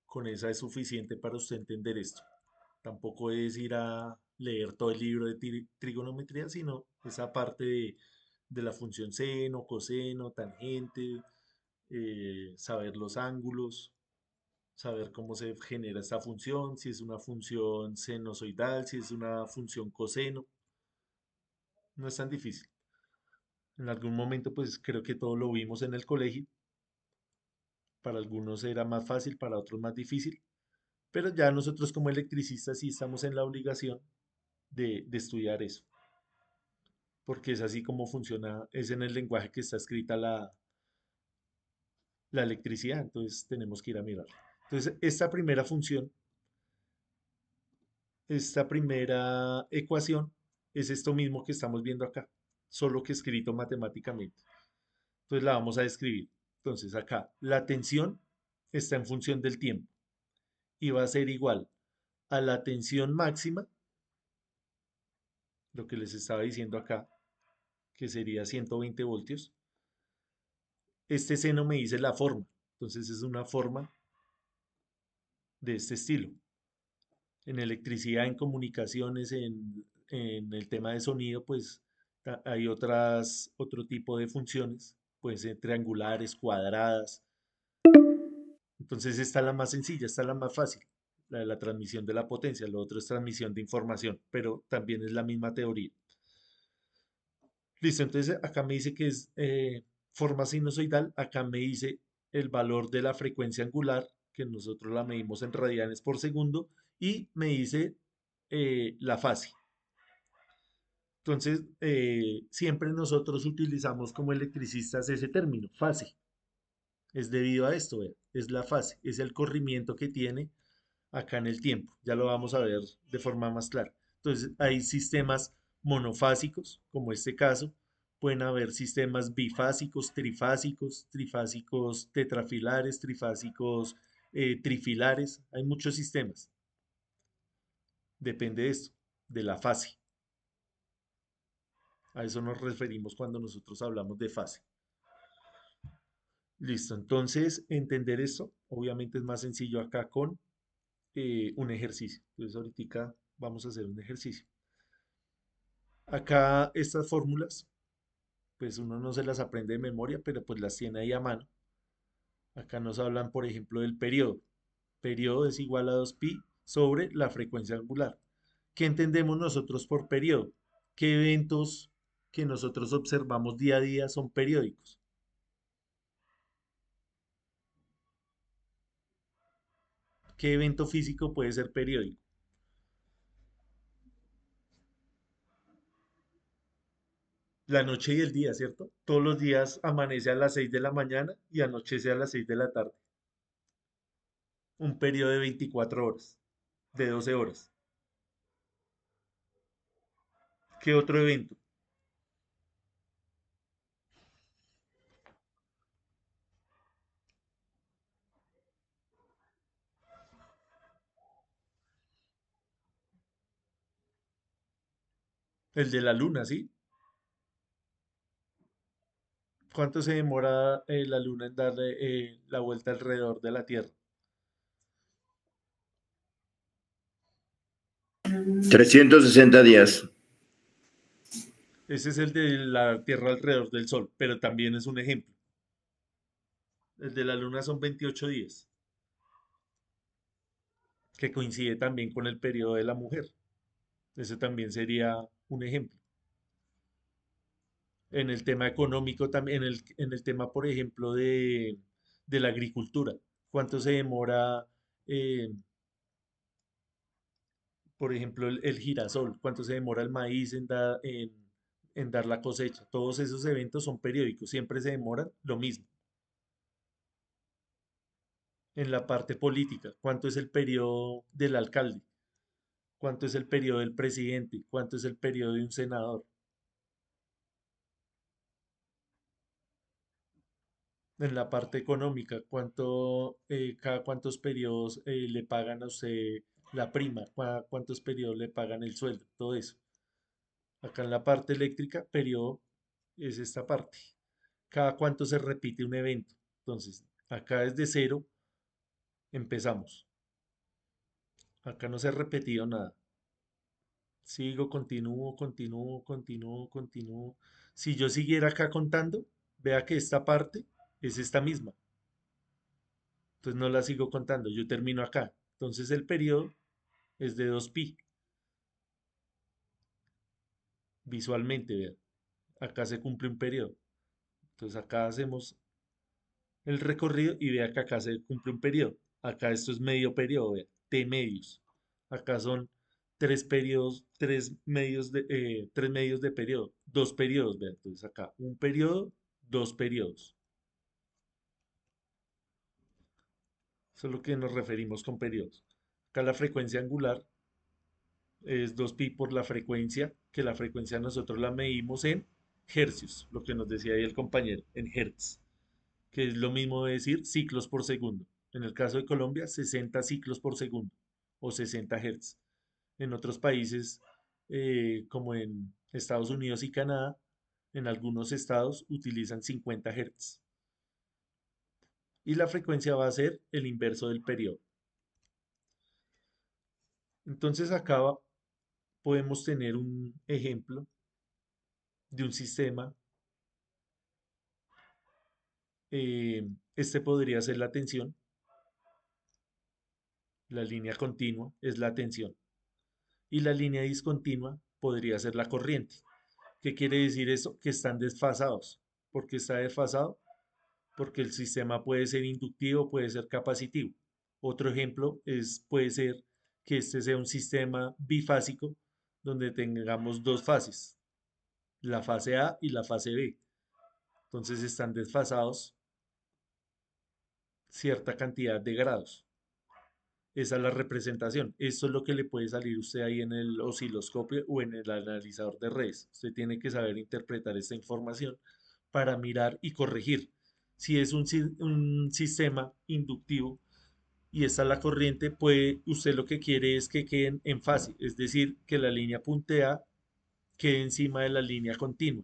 Con esa es suficiente para usted entender esto. Tampoco es ir a leer todo el libro de trigonometría, sino esa parte de la función seno, coseno, tangente, saber los ángulos, saber cómo se genera esta función, si es una función sinusoidal, si es una función coseno. No es tan difícil. En algún momento, pues creo que todo lo vimos en el colegio. Para algunos era más fácil, para otros más difícil. Pero ya nosotros como electricistas sí estamos en la obligación de estudiar eso. Porque es así como funciona, es en el lenguaje que está escrita la electricidad. Entonces tenemos que ir a mirar. Entonces, esta primera función, esta primera ecuación, es esto mismo que estamos viendo acá, solo que escrito matemáticamente. Entonces la vamos a describir. Entonces acá, la tensión está en función del tiempo y va a ser igual a la tensión máxima, lo que les estaba diciendo acá, que sería 120 voltios. Este seno me dice la forma, entonces es una forma de este estilo. En electricidad, en comunicaciones, en el tema de sonido, pues hay otro tipo de funciones, pueden ser triangulares, cuadradas. Entonces esta es la más sencilla, esta es la más fácil, la de la transmisión de la potencia. Lo otro es transmisión de información, pero también es la misma teoría. Listo, entonces acá me dice que es forma sinusoidal, acá me dice el valor de la frecuencia angular, que nosotros la medimos en radianes por segundo, y me dice la fase. Entonces, siempre nosotros utilizamos como electricistas ese término, fase. Es debido a esto, vea, es la fase, es el corrimiento que tiene acá en el tiempo. Ya lo vamos a ver de forma más clara. Entonces, hay sistemas monofásicos, como este caso. Pueden haber sistemas bifásicos, trifásicos tetrafilares, trifásicos trifilares. Hay muchos sistemas. Depende de esto, de la fase. A eso nos referimos cuando nosotros hablamos de fase. Listo, entonces entender esto obviamente es más sencillo acá con un ejercicio. Entonces ahorita vamos a hacer un ejercicio. Acá estas fórmulas, pues uno no se las aprende de memoria, pero pues las tiene ahí a mano. Acá nos hablan, por ejemplo, del periodo. Periodo es igual a 2pi sobre la frecuencia angular. ¿Qué entendemos nosotros por periodo? ¿Qué eventos que nosotros observamos día a día son periódicos? ¿Qué evento físico puede ser periódico? La noche y el día, ¿cierto? Todos los días amanece a las 6 de la mañana y anochece a las 6 de la tarde. Un periodo de 24 horas, de 12 horas. ¿Qué otro evento? El de la luna, ¿sí? ¿Cuánto se demora la luna en darle la vuelta alrededor de la Tierra? 360 días. Ese es el de la Tierra alrededor del Sol, pero también es un ejemplo. El de la luna son 28 días, que coincide también con el periodo de la mujer. Ese también sería un ejemplo. En el tema económico también, en el tema, por ejemplo, de la agricultura. ¿Cuánto se demora, eh, por ejemplo, el girasol? ¿Cuánto se demora el maíz en dar la cosecha? Todos esos eventos son periódicos, siempre se demoran lo mismo. En la parte política, ¿cuánto es el periodo del alcalde? ¿Cuánto es el periodo del presidente? ¿Cuánto es el periodo de un senador? En la parte económica, cada cuántos periodos le pagan a usted la prima, cuántos periodos le pagan el sueldo, todo eso. Acá en la parte eléctrica, periodo es esta parte. Cada cuánto se repite un evento. Entonces, acá desde cero empezamos. Acá no se ha repetido nada. Sigo, continúo. Si yo siguiera acá contando, vea que esta parte es esta misma. Entonces no la sigo contando, yo termino acá. Entonces el periodo es de 2pi. Visualmente, vean. Acá se cumple un periodo. Entonces acá hacemos el recorrido y vea que acá se cumple un periodo. Acá esto es medio periodo, vea. T medios. Acá son tres periodos, tres medios de periodo. Dos periodos, vea. Entonces acá un periodo, dos periodos. Eso es lo que nos referimos con periodos. Acá la frecuencia angular es 2pi por la frecuencia, que la frecuencia nosotros la medimos en hercios, lo que nos decía ahí el compañero, en hertz, que es lo mismo de decir ciclos por segundo. En el caso de Colombia, 60 ciclos por segundo o 60 hertz. En otros países, como en Estados Unidos y Canadá, en algunos estados utilizan 50 hertz. Y la frecuencia va a ser el inverso del periodo. Entonces acá podemos tener un ejemplo de un sistema. Este podría ser la tensión. La línea continua es la tensión. Y la línea discontinua podría ser la corriente. ¿Qué quiere decir eso? Que están desfasados. ¿Por qué está desfasado? Porque el sistema puede ser inductivo, puede ser capacitivo. Otro ejemplo puede ser que este sea un sistema bifásico donde tengamos dos fases, la fase A y la fase B. Entonces están desfasados cierta cantidad de grados. Esa es la representación. Esto es lo que le puede salir a usted ahí en el osciloscopio o en el analizador de redes. Usted tiene que saber interpretar esta información para mirar y corregir. Si es un sistema inductivo y está la corriente, usted lo que quiere es que queden en fase, es decir, que la línea puntea quede encima de la línea continua.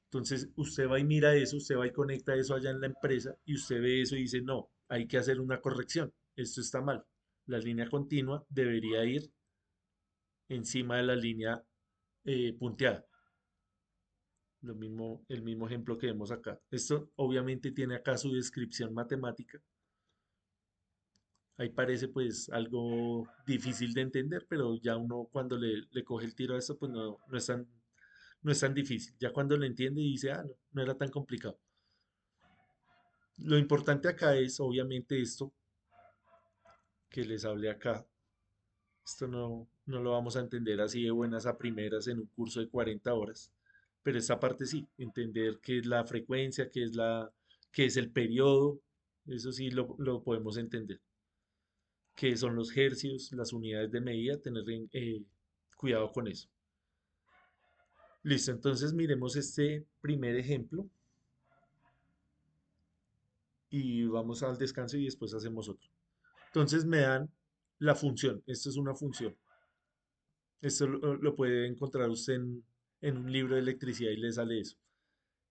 Entonces usted va y mira eso, usted va y conecta eso allá en la empresa y usted ve eso y dice, no, hay que hacer una corrección, esto está mal. La línea continua debería ir encima de la línea punteada. El mismo ejemplo que vemos acá. Esto obviamente tiene acá su descripción matemática. Ahí parece pues algo difícil de entender, pero ya uno cuando le coge el tiro a esto, pues no es tan difícil. Ya cuando lo entiende y dice, ah, no, no era tan complicado. Lo importante acá es obviamente esto que les hablé acá. Esto no lo vamos a entender así de buenas a primeras en un curso de 40 horas, pero esta parte sí, entender qué es la frecuencia, qué es el periodo, eso sí lo podemos entender. Qué son los hercios, las unidades de medida, tener cuidado con eso. Listo, entonces miremos este primer ejemplo y vamos al descanso y después hacemos otro. Entonces me dan la función, esto es una función. Esto lo puede encontrar usted en un libro de electricidad y le sale eso.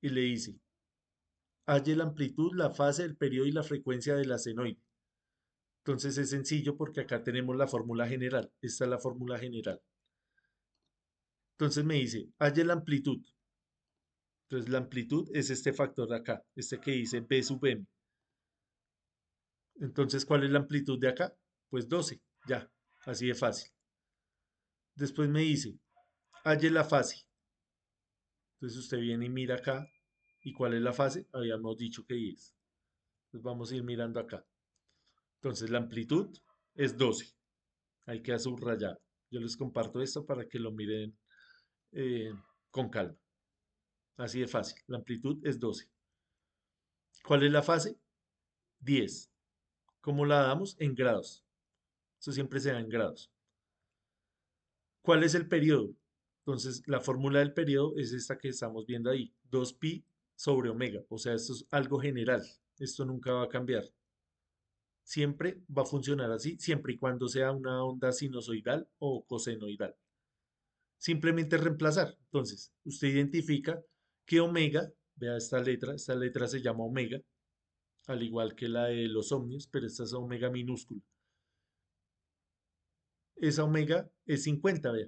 Y le dice, halle la amplitud, la fase, el periodo y la frecuencia de la senoide. Entonces es sencillo porque acá tenemos la fórmula general. Esta es la fórmula general. Entonces me dice, halle la amplitud. Entonces la amplitud es este factor de acá, este que dice B sub m. Entonces, ¿cuál es la amplitud de acá? Pues 12, ya, así de fácil. Después me dice, halle la fase. Entonces usted viene y mira acá. ¿Y cuál es la fase? Habíamos dicho que 10. Entonces vamos a ir mirando acá. Entonces la amplitud es 12. Ahí queda subrayado. Yo les comparto esto para que lo miren eh, con calma. Así de fácil. La amplitud es 12. ¿Cuál es la fase? 10. ¿Cómo la damos? En grados. Eso siempre se da en grados. ¿Cuál es el periodo? Entonces, la fórmula del periodo es esta que estamos viendo ahí. 2pi sobre omega. O sea, esto es algo general. Esto nunca va a cambiar. Siempre va a funcionar así, siempre y cuando sea una onda sinusoidal o cosenoidal. Simplemente reemplazar. Entonces, usted identifica que omega, vea esta letra se llama omega, al igual que la de los ohmios, pero esta es omega minúscula. Esa omega es 50, vea,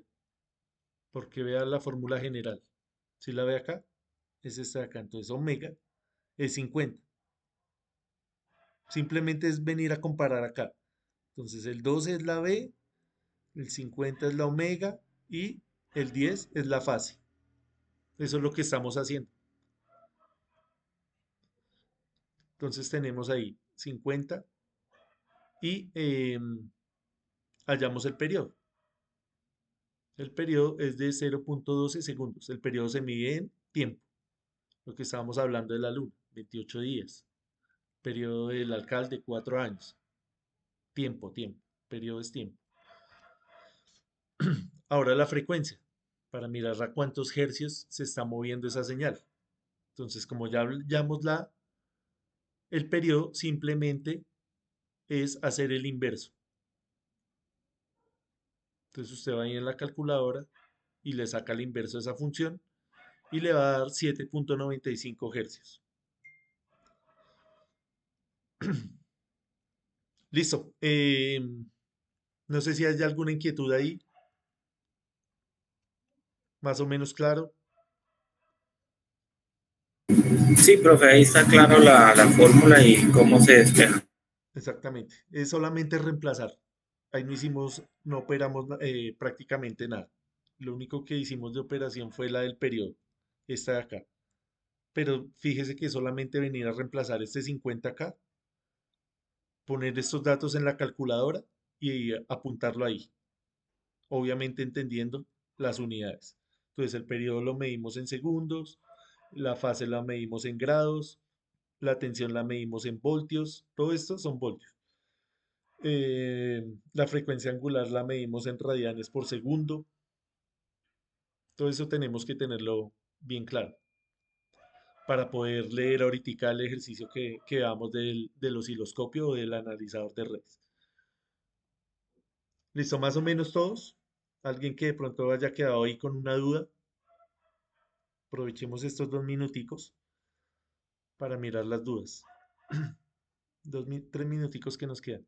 porque vea la fórmula general. Si la ve acá, es esta de acá. Entonces, omega es 50. Simplemente es venir a comparar acá. Entonces, el 12 es la B, el 50 es la omega y el 10 es la fase. Eso es lo que estamos haciendo. Entonces tenemos ahí 50 y hallamos el periodo. El periodo es de 0.12 segundos. El periodo se mide en tiempo. Lo que estábamos hablando de la luna, 28 días. Periodo del alcalde, 4 años. Tiempo, tiempo. Periodo es tiempo. Ahora la frecuencia, para mirar a cuántos hercios se está moviendo esa señal. Entonces, como ya hallamos el periodo, simplemente es hacer el inverso. Entonces usted va ahí en la calculadora y le saca el inverso de esa función y le va a dar 7.95 hercios. Listo. No sé si hay alguna inquietud ahí, más o menos claro. Sí, profe, ahí está claro la fórmula y cómo se despeja. Exactamente. Es solamente reemplazar. Ahí no hicimos, no operamos prácticamente nada. Lo único que hicimos de operación fue la del periodo, esta de acá. Pero fíjese que solamente venir a reemplazar este 50K, poner estos datos en la calculadora y apuntarlo ahí, obviamente entendiendo las unidades. Entonces el periodo lo medimos en segundos, la fase la medimos en grados, la tensión la medimos en voltios, todo esto son voltios. La frecuencia angular la medimos en radianes por segundo, todo eso tenemos que tenerlo bien claro para poder leer ahorita el ejercicio que damos del osciloscopio o del analizador de redes. ¿Listo? Más o menos todos. ¿Alguien que de pronto haya quedado ahí con una duda? Aprovechemos estos 2 minuticos para mirar las dudas. 3 minuticos que nos quedan.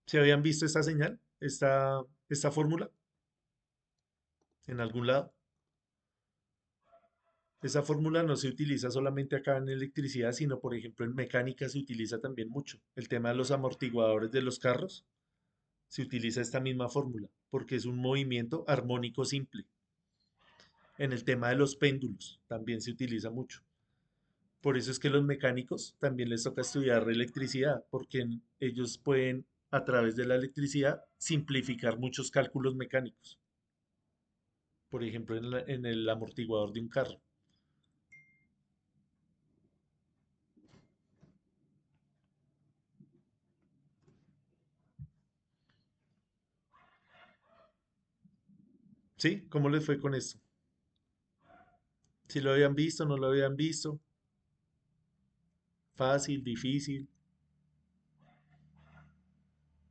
¿Se habían visto esta señal? ¿Esta fórmula? ¿En algún lado? Esa fórmula no se utiliza solamente acá en electricidad, sino por ejemplo en mecánica se utiliza también mucho. El tema de los amortiguadores de los carros, se utiliza esta misma fórmula, porque es un movimiento armónico simple. En el tema de los péndulos también se utiliza mucho. Por eso es que los mecánicos también les toca estudiar electricidad, porque ellos pueden, a través de la electricidad, simplificar muchos cálculos mecánicos. Por ejemplo, en el amortiguador de un carro. ¿Sí? ¿Cómo les fue con esto? Si lo habían visto, no lo habían visto. Fácil, difícil.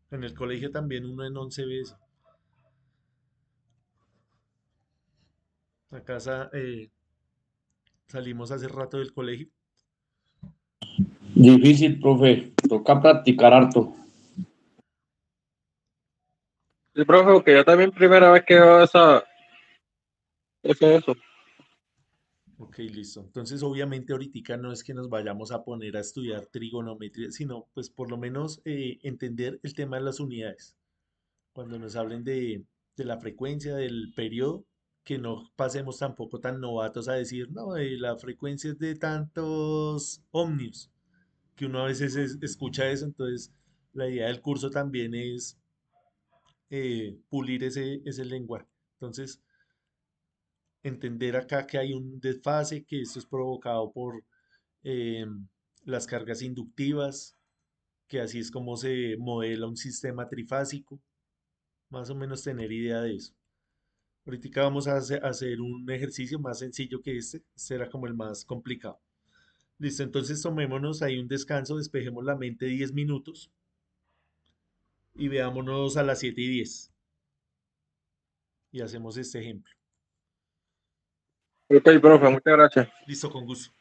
En el colegio también uno en 11 veces. A casa salimos hace rato del colegio. Difícil, profe. Toca practicar harto. Sí, profe, porque yo también primera vez que veo eso. Ok, listo. Entonces, obviamente, ahorita no es que nos vayamos a poner a estudiar trigonometría, sino pues por lo menos entender el tema de las unidades. Cuando nos hablen de la frecuencia, del periodo, que no pasemos tampoco tan novatos a decir, no, la frecuencia es de tantos ohmios, que uno a veces escucha eso, entonces la idea del curso también es pulir ese lenguaje. Entonces, entender acá que hay un desfase, que esto es provocado por eh, las cargas inductivas, que así es como se modela un sistema trifásico, más o menos tener idea de eso. Ahorita vamos a hacer un ejercicio más sencillo que este será como el más complicado. Listo, entonces tomémonos ahí un descanso, despejemos la mente 10 minutos y veámonos a las 7:10 y hacemos este ejemplo. Ok, profe, muchas gracias. Listo, con gusto.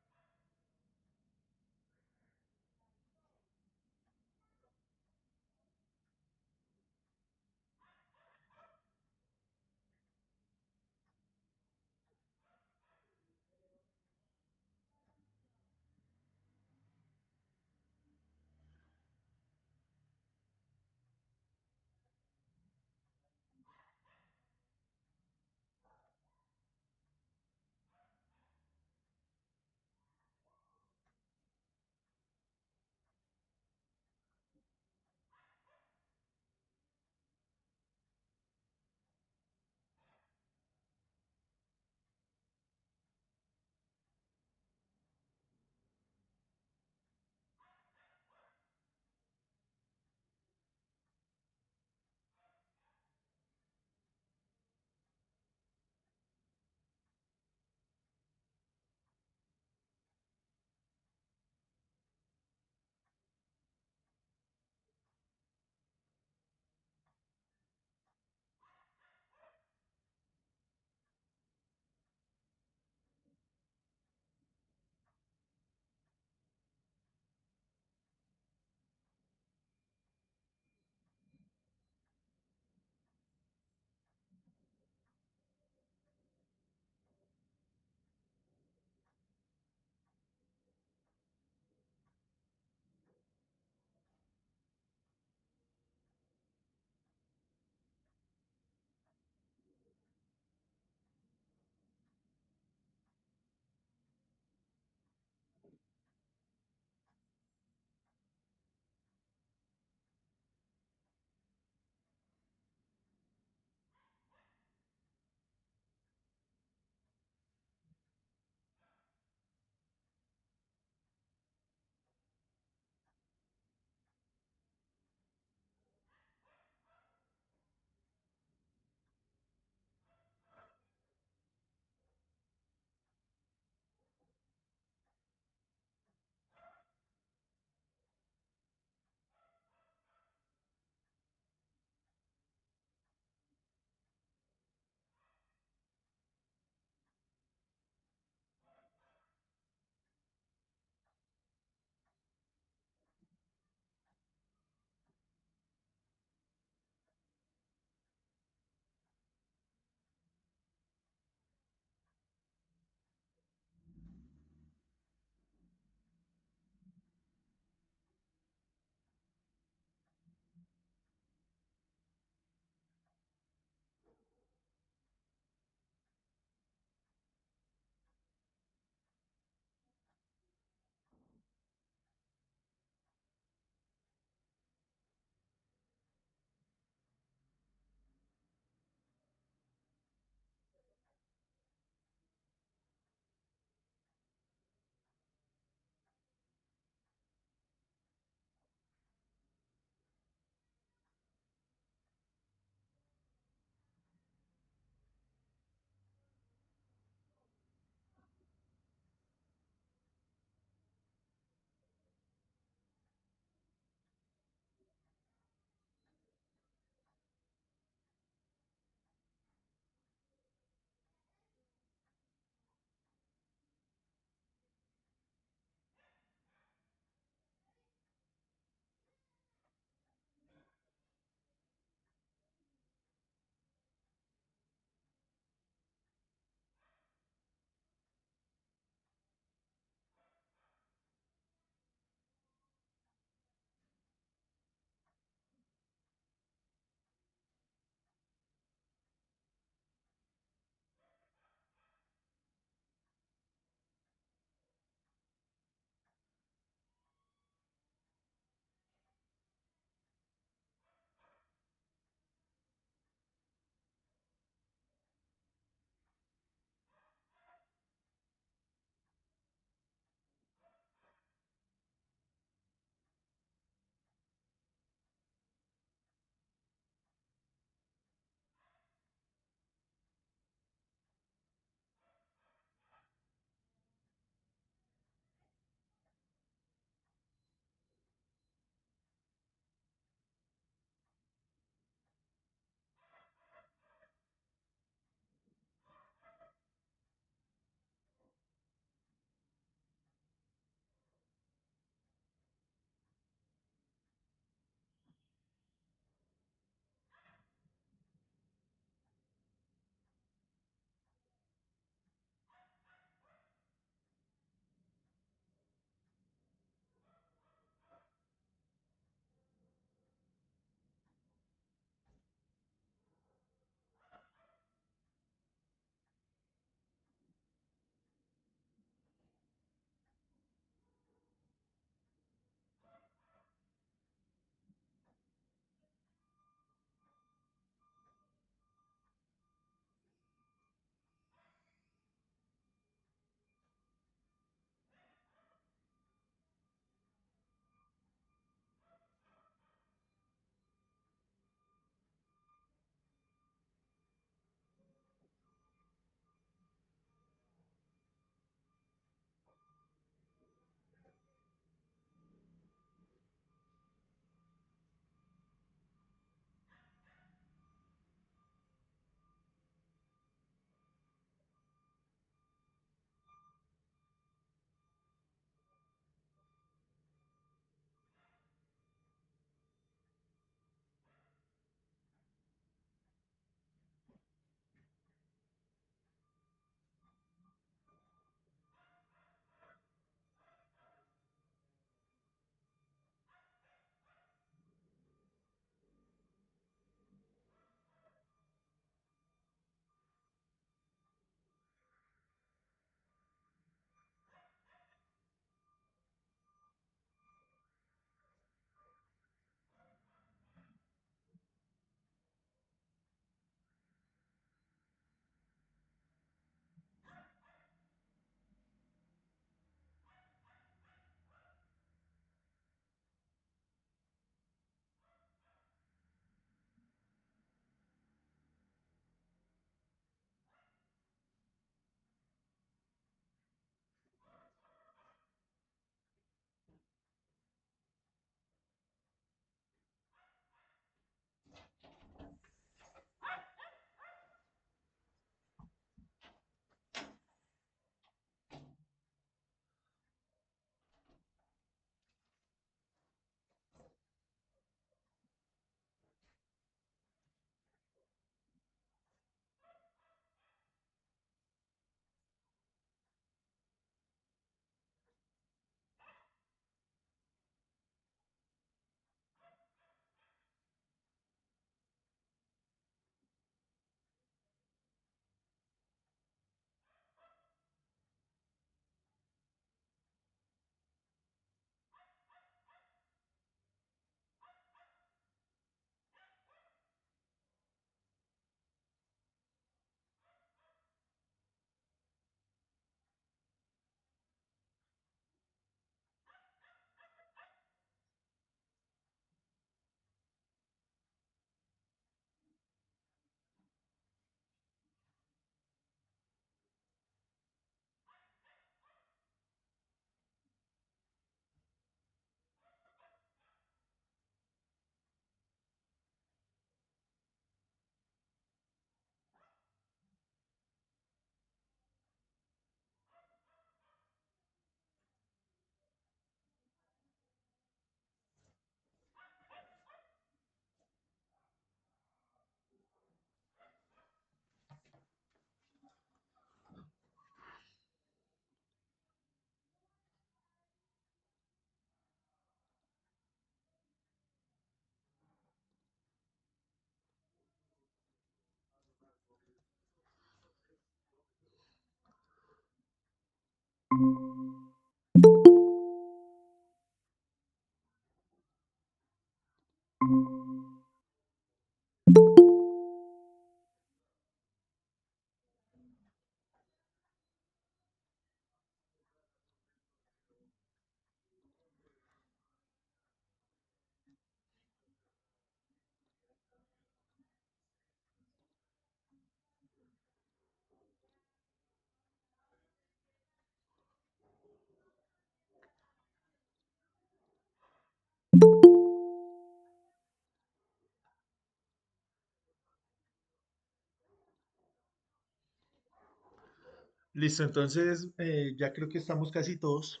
Listo, entonces ya creo que estamos casi todos.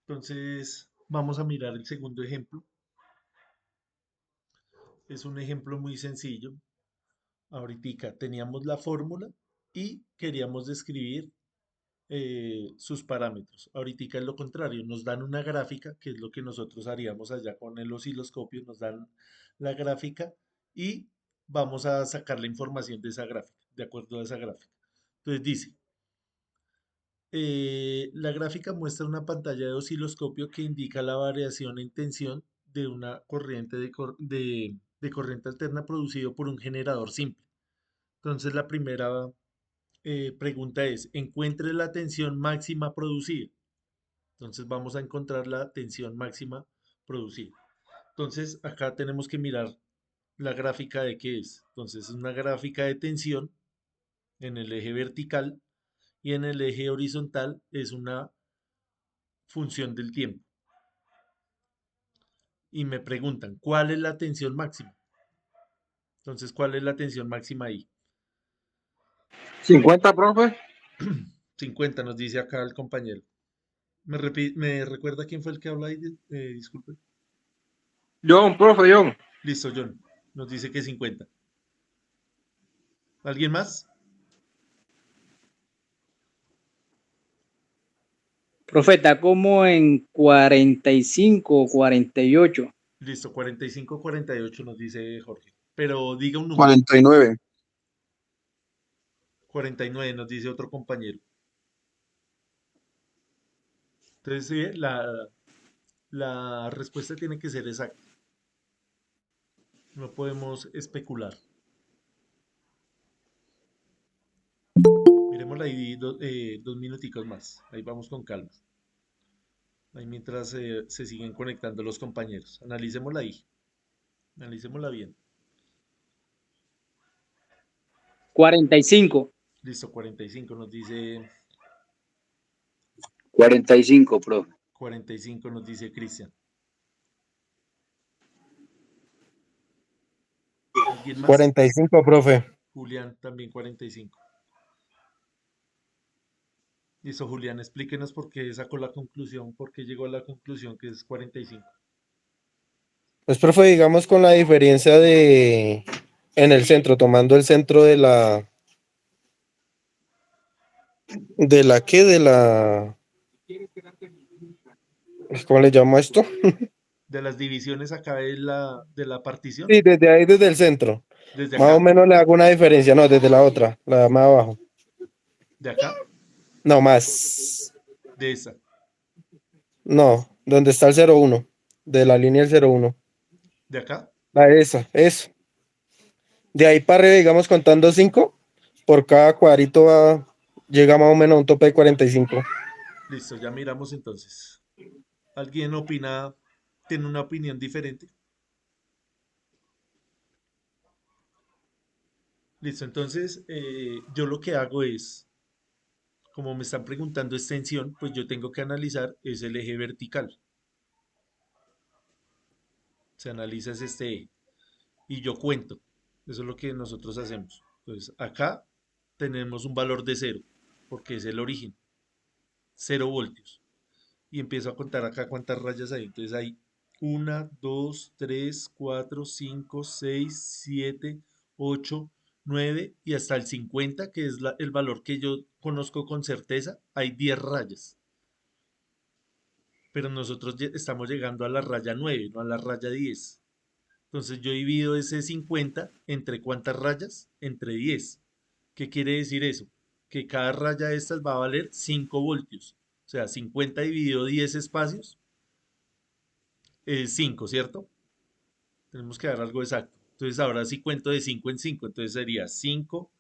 Entonces vamos a mirar el segundo ejemplo. Es un ejemplo muy sencillo. Ahorita teníamos la fórmula y queríamos describir sus parámetros. Ahorita es lo contrario, nos dan una gráfica, que es lo que nosotros haríamos allá con el osciloscopio, nos dan la gráfica y vamos a sacar la información de esa gráfica, de acuerdo a esa gráfica. Entonces dice, la gráfica muestra una pantalla de osciloscopio que indica la variación en tensión de una corriente de corriente alterna producido por un generador simple. Entonces la primera pregunta es, encuentre la tensión máxima producida. Entonces vamos a encontrar la tensión máxima producida. Entonces acá tenemos que mirar la gráfica de qué es. Entonces es una gráfica de tensión en el eje vertical y en el eje horizontal es una función del tiempo. Y me preguntan, ¿cuál es la tensión máxima? Entonces, ¿cuál es la tensión máxima ahí? 50, profe. 50 nos dice acá el compañero. ¿Me recuerda quién fue el que habla ahí? Disculpe. John, profe, John. Listo, John. Nos dice que 50. ¿Alguien más? Profe, está como en 45 o 48. Listo, 45, 48 nos dice Jorge. Pero diga un número. 49. 49 nos dice otro compañero. Entonces, sí, la respuesta tiene que ser exacta. No podemos especular. Miremosla ahí dos minuticos más. Ahí vamos con calma. Ahí mientras se siguen conectando los compañeros. Analicémosla ahí. Analicémosla bien. 45. Listo, 45 nos dice 45, profe. 45 nos dice Cristian. ¿Alguien más? 45, profe. Julián también 45. Listo, Julián, explíquenos por qué sacó la conclusión, por qué llegó a la conclusión que es 45. Pues, profe, digamos con la diferencia de en el centro, tomando el centro ¿cómo le llamo a esto? De las divisiones acá de la partición, Sí, desde ahí, desde el centro. desde Más o acá, menos le hago una diferencia, no, desde la otra, la más abajo. de acá, No, más. de esa, No, donde está el 01, de la línea del 01. de acá. La esa, eso. De ahí para arriba, digamos, contando 5, por cada cuadrito llega más o menos a un tope de 45. Listo, ya miramos entonces. ¿Alguien opina, tiene una opinión diferente? Listo, entonces yo lo que hago es, como me están preguntando extensión, pues yo tengo que analizar es el eje vertical. Se analiza es este eje. Y yo cuento. Eso es lo que nosotros hacemos. Entonces, acá tenemos un valor de cero, porque es el origen. 0 voltios. Y empiezo a contar acá cuántas rayas hay. Entonces hay 1, 2, 3, 4, 5, 6, 7, 8, 9 y hasta el 50, que es el valor que yo conozco con certeza, hay 10 rayas. Pero nosotros estamos llegando a la raya 9, no a la raya 10. Entonces yo divido ese 50 entre ¿cuántas rayas? Entre 10. ¿Qué quiere decir eso? Que cada raya de estas va a valer 5 voltios. O sea, 50 dividido 10 espacios es 5, ¿cierto? Tenemos que dar algo exacto. Entonces ahora sí cuento de 5 en 5. Entonces sería 5,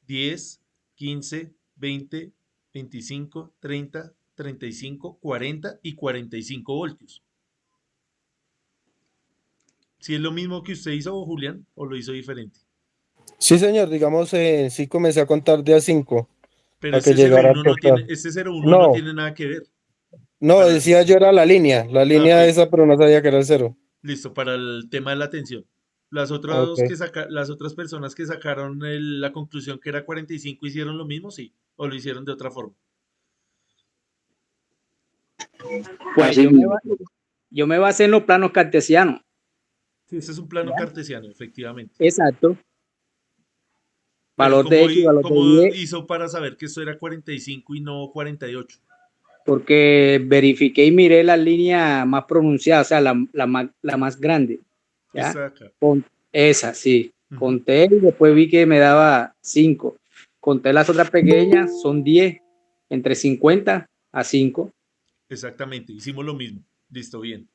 10, 15, 20, 25, 30, 35, 40 y 45 voltios. ¿Si es lo mismo que usted hizo, Julián, o lo hizo diferente? Sí, señor, digamos, sí comencé a contar de a 5 Pero para que llegara al total. este 01 no No, tiene nada que ver. no, Para, decía yo era la ok, línea esa, pero no sabía que era el 0. listo, para el tema de la tensión. Ok. Las otras personas que sacaron la conclusión que era 45 hicieron lo mismo, sí, o lo hicieron de otra forma. Pues Así mismo. yo me basé en los planos cartesianos. Sí, ese es un plano ¿Ya? cartesiano, efectivamente. Exacto. Pero Valor de X, valor de cómo Y, hizo para saber que esto era 45 y no 48? porque verifiqué y miré la línea más pronunciada, o sea, la más grande. ¿Ya? Esta de acá. Esa, sí. Ujú, Conté y después vi que me daba 5. Conté las otras pequeñas, son 10, entre 50 a 5. exactamente, hicimos lo mismo. Listo, bien.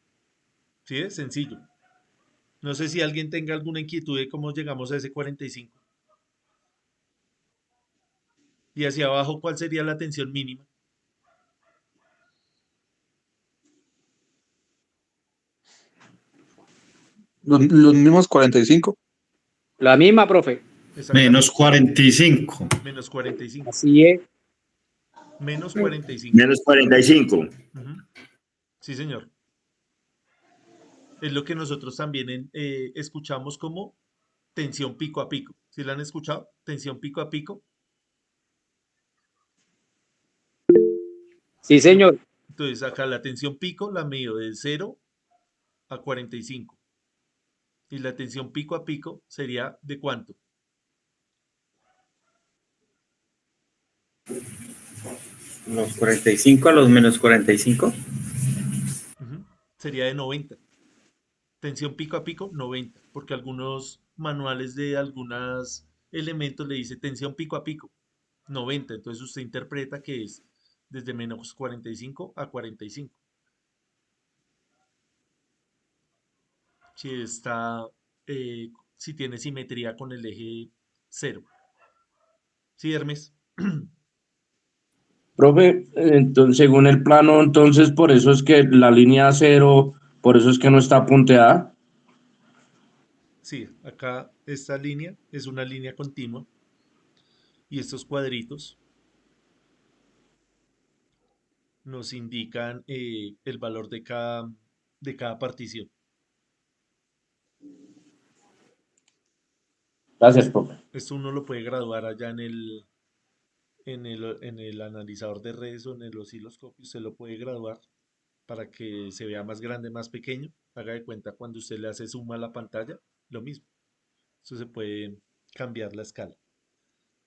¿Sí es? Sencillo. No sé si alguien tenga alguna inquietud de cómo llegamos a ese 45. Y hacia abajo, ¿cuál sería la tensión mínima? Los mismos 45. La misma, profe. Menos Exactamente. 45. Menos 45. Así es. Menos 45. Menos 45. Ujú. Sí, señor. Es lo que nosotros también escuchamos como tensión pico a pico. ¿Sí la han escuchado? Tensión pico a pico. Sí, Lo- señor. Entonces, acá la tensión pico la mido de 0 a 45. Y la tensión pico a pico sería ¿de cuánto? Los 45 a los menos 45. Ujú. Sería de 90. Tensión pico a pico, 90. Porque algunos manuales de algunos elementos le dice tensión pico a pico, 90. Entonces usted interpreta que es desde menos 45 a 45. Si está, si tiene simetría con el eje cero. ¿Sí, Hermes? Profe, entonces, según el plano, entonces por eso es que la línea cero, por eso es que no está punteada. Sí, acá esta línea es una línea continua y estos cuadritos nos indican el valor de cada partición. Gracias, Es- profe. Esto uno lo puede graduar allá en el analizador de redes o en el osciloscopio. Usted lo puede graduar para que se vea más grande, más pequeño. Haga de cuenta cuando usted le hace zoom a la pantalla, lo mismo. Eso se puede cambiar la escala.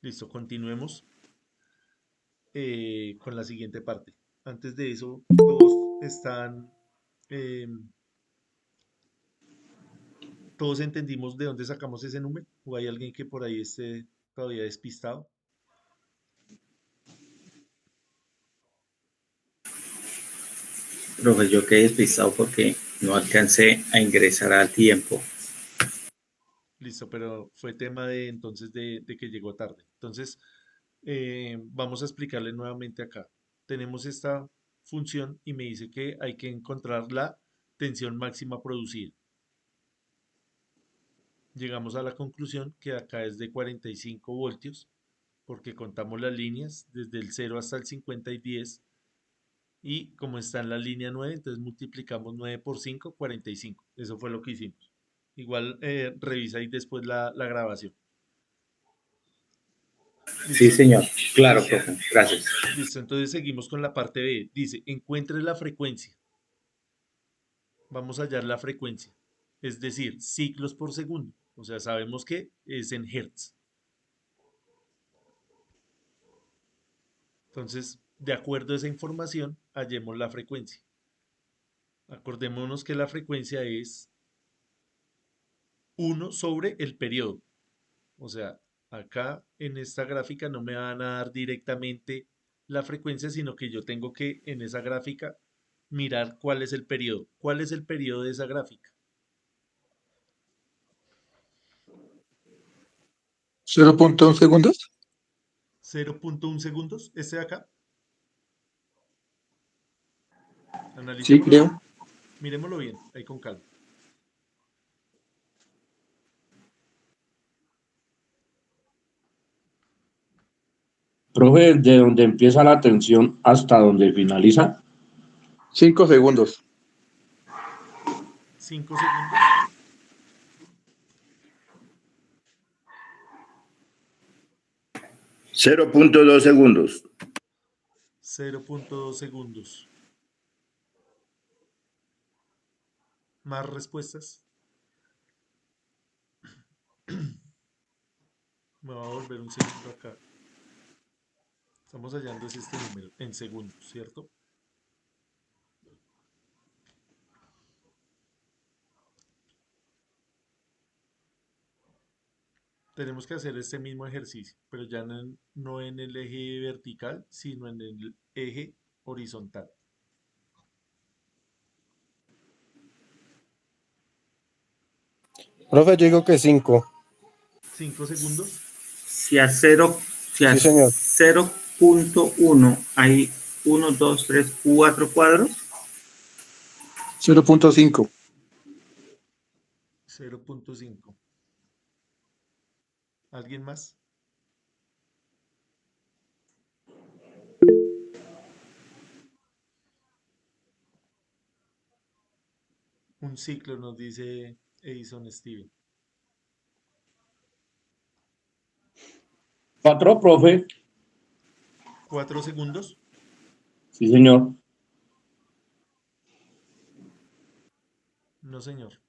Listo, continuemos con la siguiente parte. Antes de eso, eh, todos entendimos de dónde sacamos ese número. ¿O hay alguien que por ahí esté todavía despistado? Profe, yo quedé despistado porque no alcancé a ingresar al tiempo. Listo, pero fue tema de entonces de que llegó tarde. Entonces, vamos a explicarle nuevamente acá. Tenemos esta función y me dice que hay que encontrar la tensión máxima producida. Llegamos a la conclusión que acá es de 45 voltios porque contamos las líneas desde el 0 hasta el 50 y 10 y como está en la línea 9 entonces multiplicamos 9 por 5, 45. Eso fue lo que hicimos. Igual revisa ahí después la grabación. Sí, Listo. señor. Claro, profe. Gracias. Listo, entonces seguimos con la parte B. Dice, encuentre la frecuencia. Vamos a hallar la frecuencia. Es decir, ciclos por segundo. O sea, sabemos que es en hertz. Entonces, de acuerdo a esa información, hallemos la frecuencia. Acordémonos que la frecuencia es 1 sobre el periodo. O sea, acá en esta gráfica no me van a dar directamente la frecuencia, sino que yo tengo que en esa gráfica mirar cuál es el periodo. ¿Cuál es el periodo de esa gráfica? 0.1 segundos. 0.1 segundos. Este de acá. Sí, Analicémoslo bien. creo. Miremoslo bien, ahí con calma. Profe, de donde empieza la tensión hasta donde finaliza. 5 segundos. 5 segundos. 0.2 segundos. 0.2 segundos. ¿Más respuestas? Me va a volver un segundo acá. Estamos hallando este número en segundos, ¿cierto? Tenemos que hacer este mismo ejercicio, pero ya no en el eje vertical, sino en el eje horizontal. Profe, yo digo que 5. 5 segundos. Si a 0, si a Sí, señor. 0.1 hay 1, 2, 3, 4 cuadros, 0.5. 0.5. ¿Alguien más? Un ciclo nos dice Edison Steven. 4, profe. 4 segundos. Sí, señor. No, señor.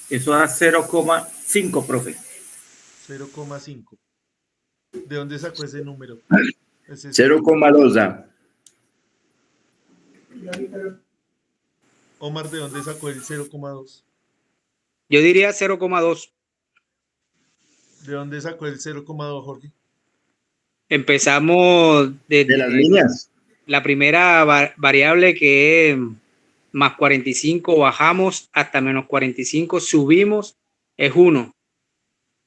eso da 0,5, profe. 0,5. ¿De dónde sacó ese número? Ese 0,2 da. Omar, ¿de dónde sacó el 0,2? Yo diría 0,2. ¿De dónde sacó el 0,2, Jorge? Empezamos De las desde líneas. la primera variable que es más 45, bajamos hasta menos 45, subimos, es 1.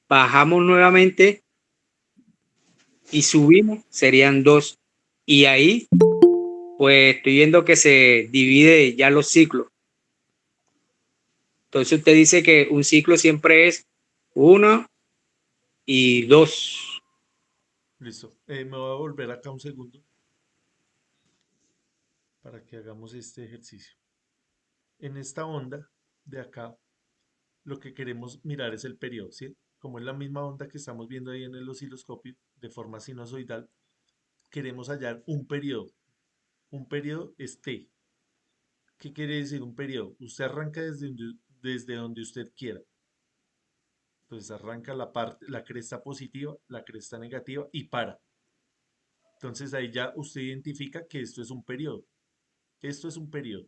Bajamos nuevamente y subimos, serían 2. Y ahí, pues estoy viendo que se divide ya los ciclos. Entonces usted dice que un ciclo siempre es 1 y 2. Listo. Me voy a volver acá un segundo para que hagamos este ejercicio. En esta onda de acá, lo que queremos mirar es el periodo, ¿sí? Como es la misma onda que estamos viendo ahí en el osciloscopio, de forma sinusoidal, queremos hallar un periodo. Un periodo es T. ¿Qué quiere decir un periodo? Usted arranca desde donde usted quiera. Entonces arranca la cresta positiva, la cresta negativa y para. Entonces ahí ya usted identifica que esto es un periodo. Esto es un periodo.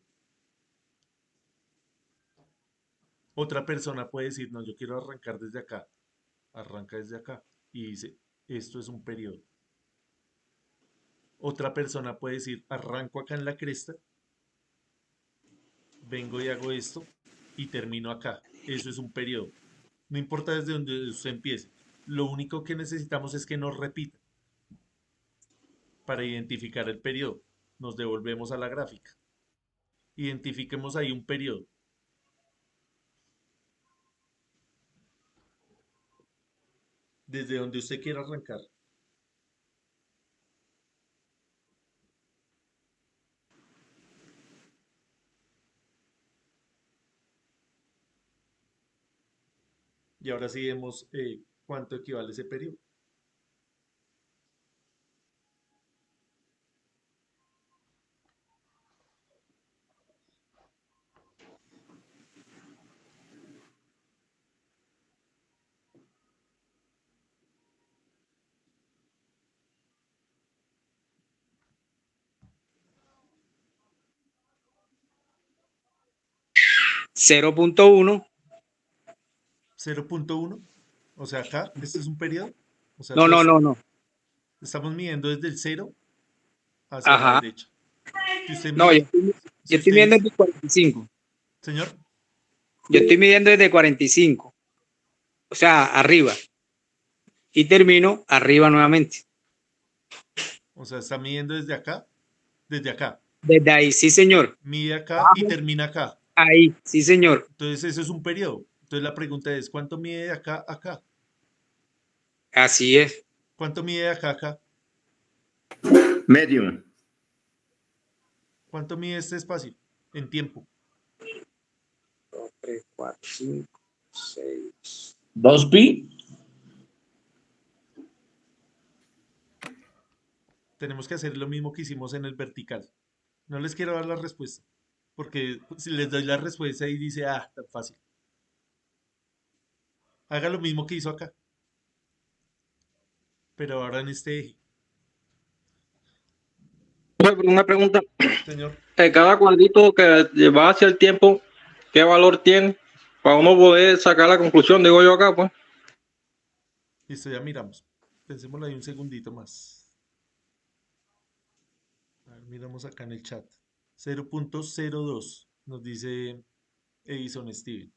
Otra persona puede decir, no, yo quiero arrancar desde acá. Arranca desde acá y dice, esto es un periodo. Otra persona puede decir, arranco acá en la cresta, vengo y hago esto y termino acá. Eso es un periodo. No importa desde donde usted empiece. Lo único que necesitamos es que nos repita para identificar el periodo. Nos devolvemos a la gráfica. Identifiquemos ahí un periodo. Desde donde usted quiera arrancar. Y ahora sí vemos cuánto equivale ese periodo. Cero punto uno. 0.1. O sea, acá, este es un periodo. O sea, No, no, no, no. estamos midiendo desde el 0 hacia la Ajá. derecha. Si usted No, mide, yo si estoy usted midiendo dice, desde 45. señor, Yo estoy midiendo desde 45. O sea, arriba. Y termino arriba nuevamente. o sea, está midiendo desde acá, Desde ahí, sí, señor. mide acá y Abajo, termina acá. ahí, sí, señor. Entonces, eso es un periodo. Entonces, la pregunta es, ¿cuánto mide de acá a acá? Así es. ¿Cuánto mide de acá a acá? Medium. ¿Cuánto mide este espacio? En tiempo. 3, 4, 5. 2pi. Tenemos que hacer lo mismo que hicimos en el vertical. No les quiero dar la respuesta, porque si les doy la respuesta y dice, ah, tan fácil. Haga lo mismo que hizo acá, pero ahora en este eje. Una pregunta, Señor, cada cuadrito que va hacia el tiempo, ¿qué valor tiene? Para uno poder sacar la conclusión, digo yo acá, pues. listo, ya miramos. Pensémoslo ahí un segundito más. A ver, miramos acá en el chat. 0.02 nos dice Edison Steven.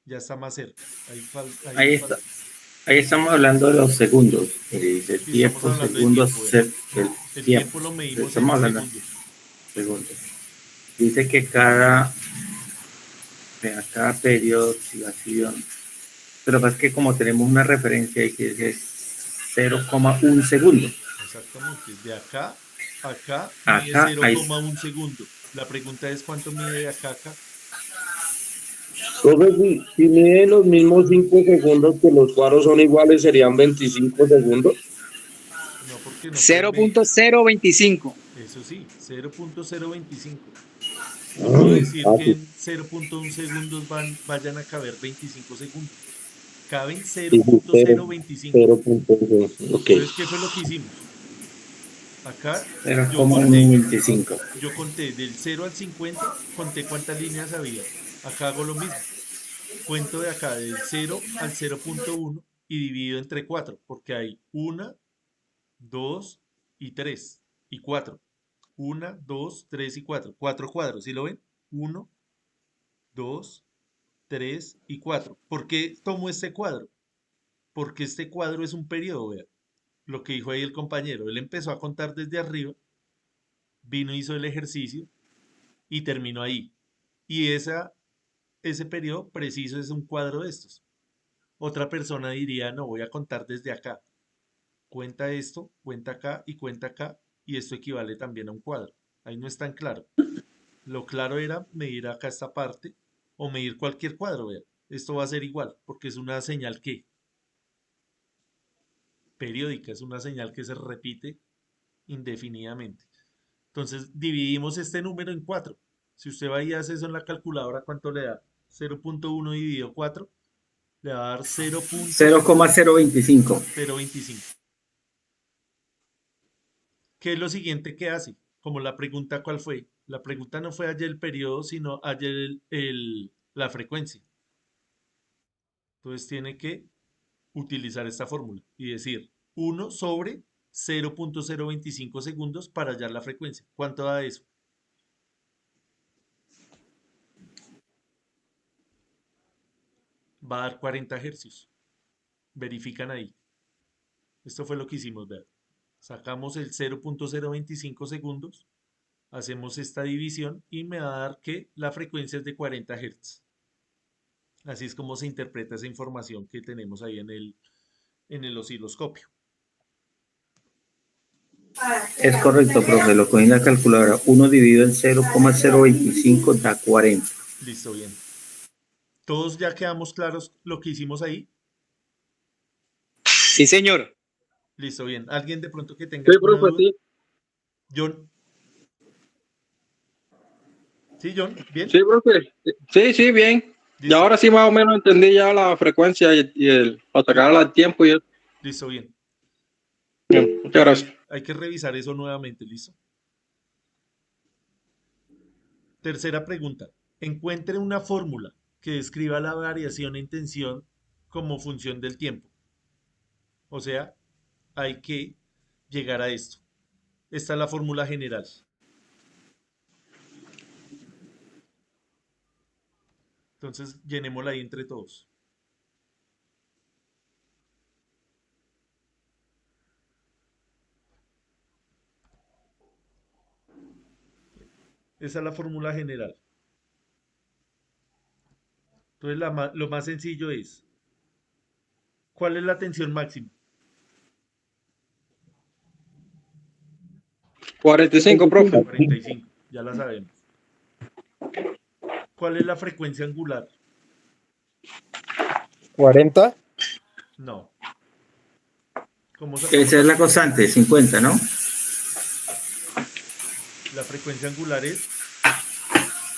Ya está más cerca. Ahí está. Ahí estamos hablando de los segundos, del Sí, tiempo, estamos hablando de segundos, tiempo, vea. el El tiempo. tiempo lo medimos Estamos en hablando segundos. de segundos. Dice que cada periodo de oxidación, pero es que como tenemos una referencia ahí que es 0,1 segundo. Exactamente. De acá a acá mide Acá, ahí, 0,1 segundo. La pregunta es cuánto mide de acá a acá. Profe, si mide los mismos 5 segundos que los cuadros son iguales, serían 25 segundos. No, porque no puede medir. 0.025. Eso sí, 0.025. No puedo decir que en 0.1 segundos vayan a caber 25 segundos. Caben 0.025. 0.0. Ok. Entonces, ¿qué fue lo que hicimos? Acá yo 0,125. yo conté del 0 al 50, conté cuántas líneas había. Acá hago lo mismo. Cuento de acá del 0 al 0.1 y divido entre 4, porque hay 1, 2 y 3 y 4. 1, 2, 3 y 4. 4 cuadros, ¿sí lo ven? 1, 2, 3 y 4. ¿Por qué tomo este cuadro? Porque este cuadro es un periodo, vea. Lo que dijo ahí el compañero. Él empezó a contar desde arriba, vino, hizo el ejercicio y terminó ahí. Y ese periodo preciso es un cuadro de estos. Otra persona diría, no, voy a contar desde acá. Cuenta esto, cuenta acá y cuenta acá. Y esto equivale también a un cuadro. Ahí no es tan claro. Lo claro era medir acá esta parte o medir cualquier cuadro, vea. Esto va a ser igual, porque es una señal que periódica, es una señal que se repite indefinidamente. Entonces dividimos este número en 4. Si usted va y hace eso en la calculadora, ¿cuánto le da? 0.1 dividido 4 le va a dar 0,025. 0.025. ¿Qué es lo siguiente que hace? Como la pregunta, ¿cuál fue? La pregunta no fue ayer el periodo, sino ayer la frecuencia. Entonces tiene que utilizar esta fórmula y decir 1 sobre 0.025 segundos para hallar la frecuencia. ¿Cuánto da eso? Va a dar 40 hercios. Verifican ahí. Esto fue lo que hicimos, ¿verdad? Sacamos el 0.025 segundos, hacemos esta división y me va a dar que la frecuencia es de 40 Hz. Así es como se interpreta esa información que tenemos ahí en el osciloscopio. Es correcto, profe. Lo cogí en la calculadora. 1 dividido en 0,025 da 40. Listo, bien. ¿Todos ya quedamos claros lo que hicimos ahí? Sí, señor. Listo, bien. ¿Alguien de pronto que tenga Sí, alguna profe, duda? sí. John. ¿Sí, John? ¿Bien? Sí, profe. Sí, bien. Y Listo. ahora sí más o menos entendí ya la frecuencia para sacarla al tiempo y eso. Listo, bien. Bien, muchas gracias. Hay que revisar eso nuevamente, ¿listo? Tercera pregunta. Encuentre una fórmula que describa la variación en tensión como función del tiempo. O sea, hay que llegar a esto. Esta es la fórmula general. Entonces, llenémosla ahí entre todos. Esa es la fórmula general. Entonces, lo más sencillo es, ¿cuál es la tensión máxima? 45, profe. 45, ya la sabemos. ¿Cuál es la frecuencia angular? 40. No. ¿Cómo sacamos Esa es la constante, 50, ¿no? la frecuencia angular es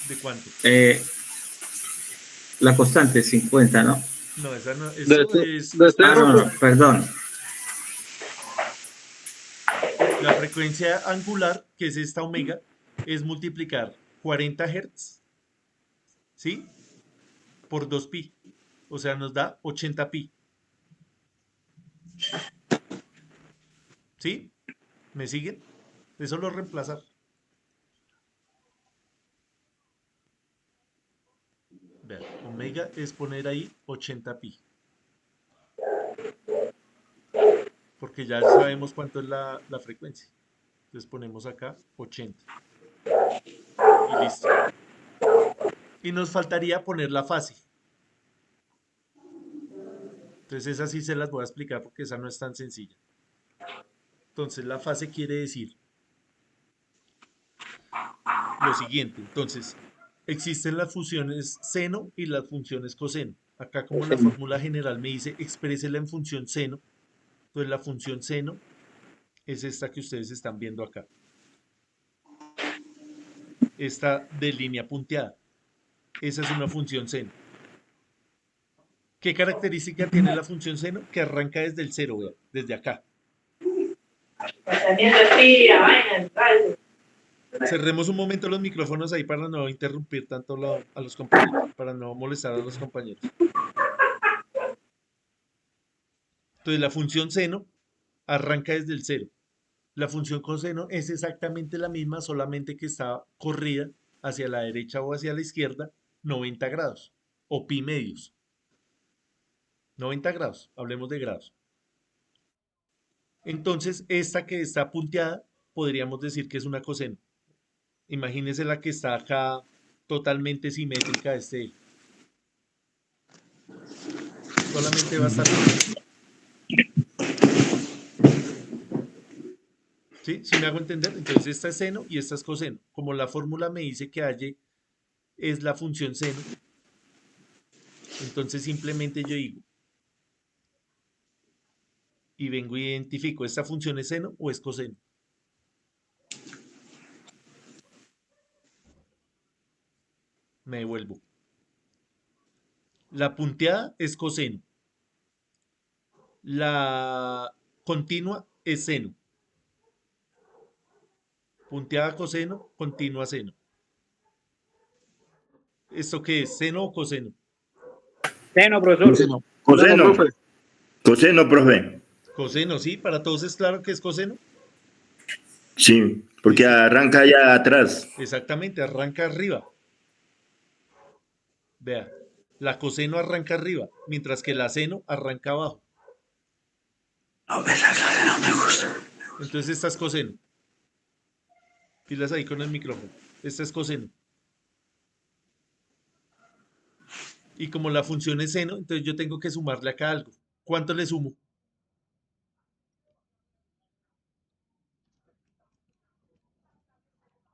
de cuánto? La constante es 50, ¿no? No, esa no, De, eso es de Ah, cero, no, pues, no, perdón. la frecuencia angular, que es esta omega, es multiplicar 40 Hz, ¿sí? Por 2pi. O sea, nos da 80 pi. ¿Sí? ¿Me siguen? Eso lo reemplazar. Vean, omega es poner ahí 80 pi. Porque ya sabemos cuánto es la frecuencia. Entonces ponemos acá 80. Y listo. Y nos faltaría poner la fase. Entonces esa sí se las voy a explicar porque esa no es tan sencilla. Entonces la fase quiere decir lo siguiente. Entonces, existen las funciones seno y las funciones coseno. Acá como la fórmula general me dice exprésela en función seno. Entonces la función seno es esta que ustedes están viendo acá. Esta de línea punteada. Esa es una función seno. ¿Qué característica tiene la función seno? Que arranca desde el cero, vean, desde acá. Cerremos un momento los micrófonos ahí para no interrumpir tanto a los compañeros, para no molestar a los compañeros. Entonces la función seno arranca desde el cero. La función coseno es exactamente la misma, solamente que está corrida hacia la derecha o hacia la izquierda 90 grados o pi medios. 90 grados, hablemos de grados. Entonces, esta que está punteada, podríamos decir que es una coseno. Imagínense la que está acá totalmente simétrica de este eje. Solamente va a estar punteada. ¿Sí? ¿Sí me hago entender? Entonces, esta es seno y esta es coseno. Como la fórmula me dice que H es la función seno, entonces simplemente yo digo, y vengo y identifico, ¿esta función es seno o es coseno? Me devuelvo. La punteada es coseno. La continua es seno. Punteada coseno, continua seno. ¿Esto qué es? ¿Seno o coseno? Seno, profesor. Seno. bueno, Coseno. profe. Coseno, profe. Coseno, ¿sí? ¿Para todos es claro que es coseno? Sí, porque Listo. arranca allá atrás. Exactamente, arranca arriba. Vea, la coseno arranca arriba, mientras que la seno arranca abajo. Entonces esta es coseno. Pilas ahí con el micrófono. Esta es coseno. Y como la función es seno, entonces yo tengo que sumarle acá algo. ¿Cuánto le sumo?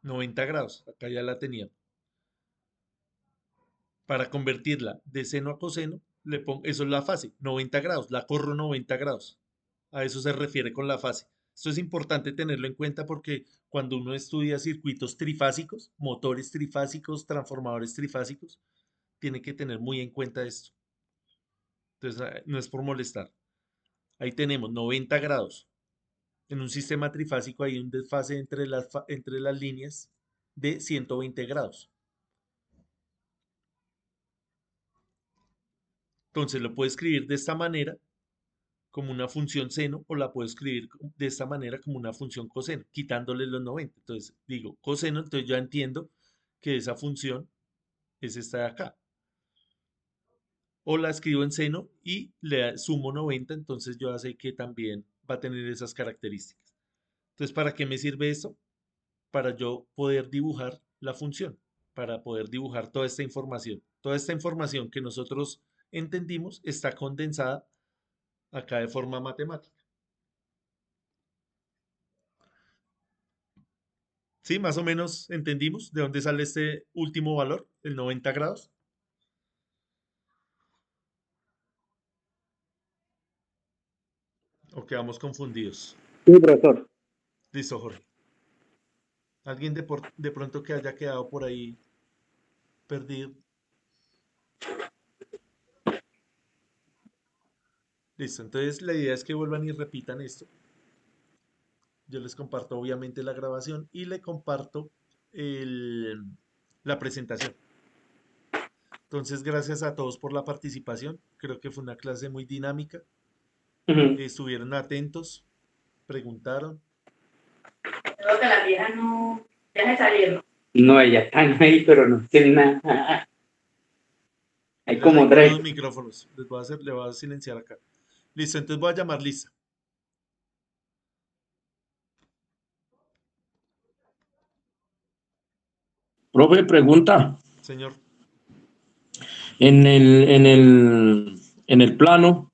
90 grados. Acá ya la tenía. Para convertirla de seno a coseno, le pongo, eso es la fase, 90 grados. La corro 90 grados. A eso se refiere con la fase. Esto es importante tenerlo en cuenta porque cuando uno estudia circuitos trifásicos, motores trifásicos, transformadores trifásicos, tiene que tener muy en cuenta esto. Entonces, no es por molestar. Ahí tenemos 90 grados. En un sistema trifásico hay un desfase entre las líneas de 120 grados. Entonces lo puedo escribir de esta manera como una función seno o la puedo escribir de esta manera como una función coseno, quitándole los 90. Entonces digo coseno, entonces ya entiendo que esa función es esta de acá. O la escribo en seno y le sumo 90, entonces yo ya sé que también va a tener esas características. Entonces, ¿para qué me sirve esto? Para yo poder dibujar la función, para poder dibujar toda esta información. Toda esta información que nosotros entendimos está condensada acá de forma matemática. ¿Sí? Más o menos entendimos de dónde sale este último valor, el 90 grados. ¿O quedamos confundidos? Sí, profesor. Listo, Jorge. ¿Alguien de pronto que haya quedado por ahí perdido? Listo, entonces la idea es que vuelvan y repitan esto. Yo les comparto obviamente la grabación y le comparto la presentación. Entonces, gracias a todos por la participación. Creo que fue una clase muy dinámica. Estuvieron atentos, preguntaron. Creo que las viejas no, ya se salieron. No, ellas están ahí, pero no tienen nada. Hay Les como tengo tres. los micrófonos. Le voy a silenciar acá. Listo, entonces voy a llamar Lisa. Profe, pregunta. Señor, En el plano,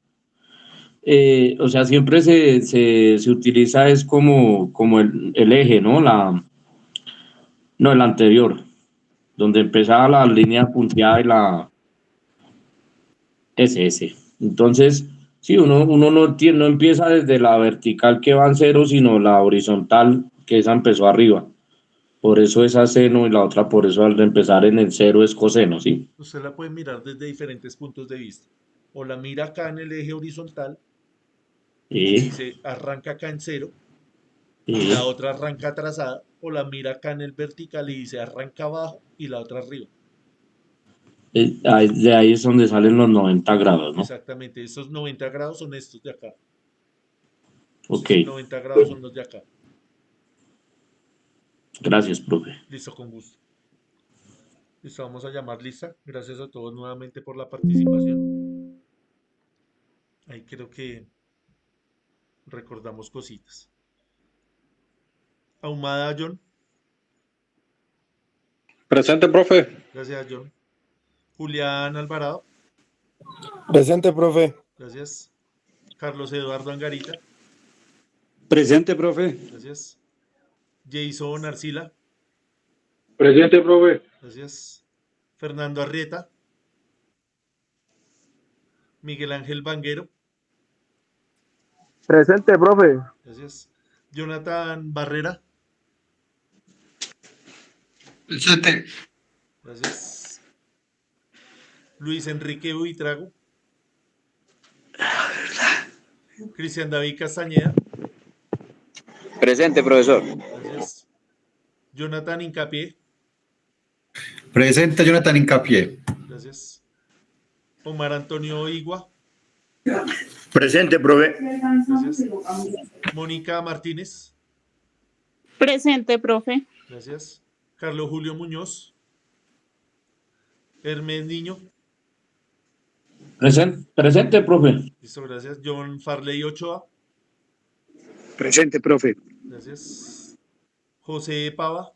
o sea, siempre se utiliza es como el eje, ¿no? No, el anterior, donde empezaba la línea punteada y ese. Entonces, sí, uno no empieza desde la vertical que va en cero, sino la horizontal, que esa empezó arriba. Por eso es seno y la otra, por eso al empezar en el cero es coseno, ¿sí? usted la puede mirar desde diferentes puntos de vista. O la mira acá en el eje horizontal y Y, dice arranca acá en cero y y la otra arranca atrasada. O la mira acá en el vertical y dice arranca abajo y la otra arriba. de ahí es donde salen los 90 grados, ¿no? Exactamente, estos 90 grados son estos de acá. Ok, Estos 90 grados son los de acá. gracias, profe. Listo, con gusto. Listo, vamos a llamar lista. Gracias a todos nuevamente por la participación. Ahí creo que recordamos cositas. Ahumada, John. Presente, profe. Gracias, John. Julián Alvarado. Presente, profe. Gracias. Carlos Eduardo Angarita. Presente, profe. Gracias. Jason Arcila. Presente, profe. Gracias. Fernando Arrieta. Miguel Ángel Vanguero. Presente, profe. Gracias. Jonathan Barrera. Presente. Gracias. Luis Enrique Buitrago. Cristian David Castañeda. Presente, profesor. Gracias. Jonathan Incapié. Presente, Jonathan Incapié. Gracias. Omar Antonio Igua. Presente, profe. Gracias. Mónica Martínez. Presente, profe. Gracias. Carlos Julio Muñoz. Hermes Niño. Presente, profe. Listo, gracias. John Farley Ochoa. Presente, profe. Gracias. José Pava.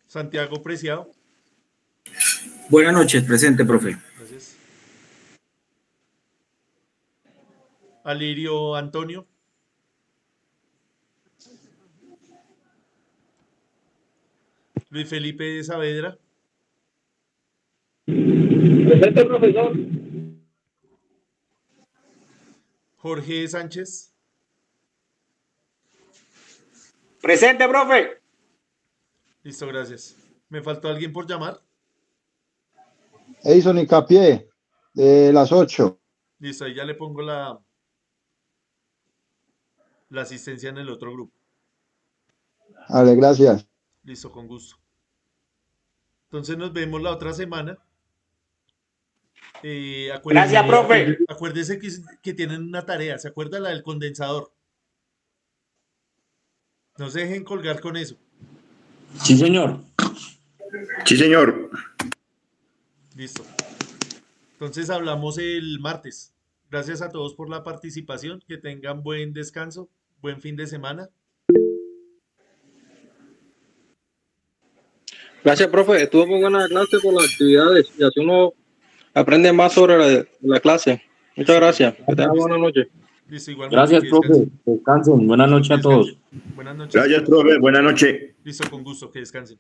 Santiago Preciado. Buenas noches, presente, profe. Gracias. Alirio Antonio. Luis Felipe Saavedra. Presente, profesor. Jorge Sánchez. Presente, profe. Listo, gracias. ¿Me faltó alguien por llamar? Edison Incapié, de las 8. Listo, ahí ya le pongo la asistencia en el otro grupo. Vale, gracias. Listo, con gusto. Entonces nos vemos la otra semana. Gracias, profe. Acuérdese que tienen una tarea. ¿Se acuerda la del condensador? No se dejen colgar con eso. Sí, señor. Sí, señor. Listo. Entonces hablamos el martes. Gracias a todos por la participación. Que tengan buen descanso, buen fin de semana. Gracias, profe. Estuvo muy buena la clase por las actividades y así uno aprende más sobre la clase. Muchas gracias. Que tengan buena noche. Listo, igualmente. Gracias, que profe. descansen. Descansen. Buenas noches a todos. Buenas noches. Gracias, profe. Buenas noches. Listo, con gusto. Que descansen.